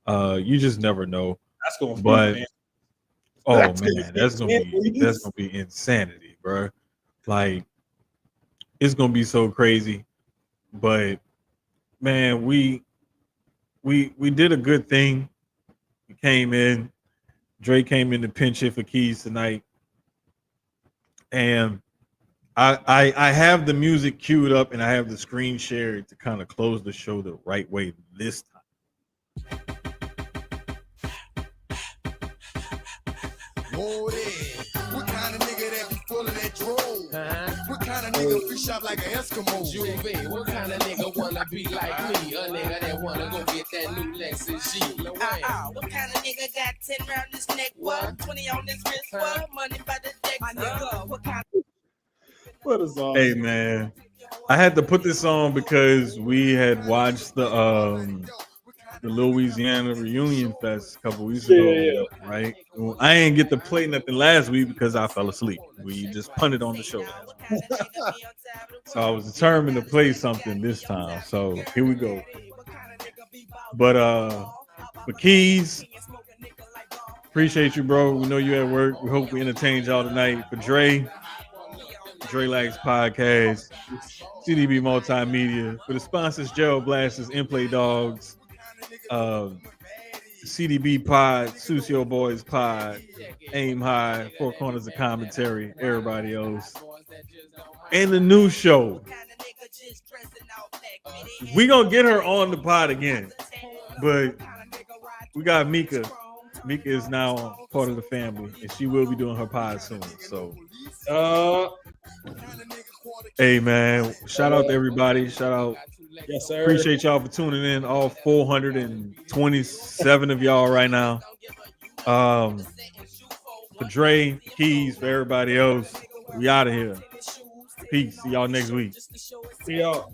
You just never know. That's going to be that's gonna be insanity, bro. Like, it's gonna be so crazy. But man, we did a good thing. We came in. Dre came in to pinch hit for Keyz tonight, and I have the music queued up and I have the screen shared to kind of close the show the right way this time. Whoa there. What kind of nigga that be full of that drone? What kind of nigga fish up like an Eskimo? Juve, what kind of nigga wanna be like me? A nigga that wanna go get that new Lexus G. What kind of nigga got 10 round this neck? What? 20 on this wrist? What? Money by the deck? My nigga, what kind of... What a song. Hey man, I had to put this on because we had watched the Louisiana Reunion Fest a couple weeks ago, right? Well, I ain't get to play nothing last week because I fell asleep. We just punted on the show last week. So I was determined to play something this time. So here we go. But for Keyz, appreciate you, bro. We know you at work. We hope we entertained y'all tonight. For Dre Lax Podcast, CDB Multimedia. For the sponsors, Gerald Blasters, Inplay Dogs, CDB Pod, Susio Boys Pod, Aim High, Four Corners of Commentary, everybody else, and the new show. We gonna get her on the pod again, but we got Mika. Mika is now part of the family, and she will be doing her pod soon. So, hey man, shout out to everybody. Shout out. Yes, sir. Appreciate y'all for tuning in. All 427 of y'all right now. For Dre, Keyz, for everybody else, we out of here. Peace. See y'all next week. See y'all.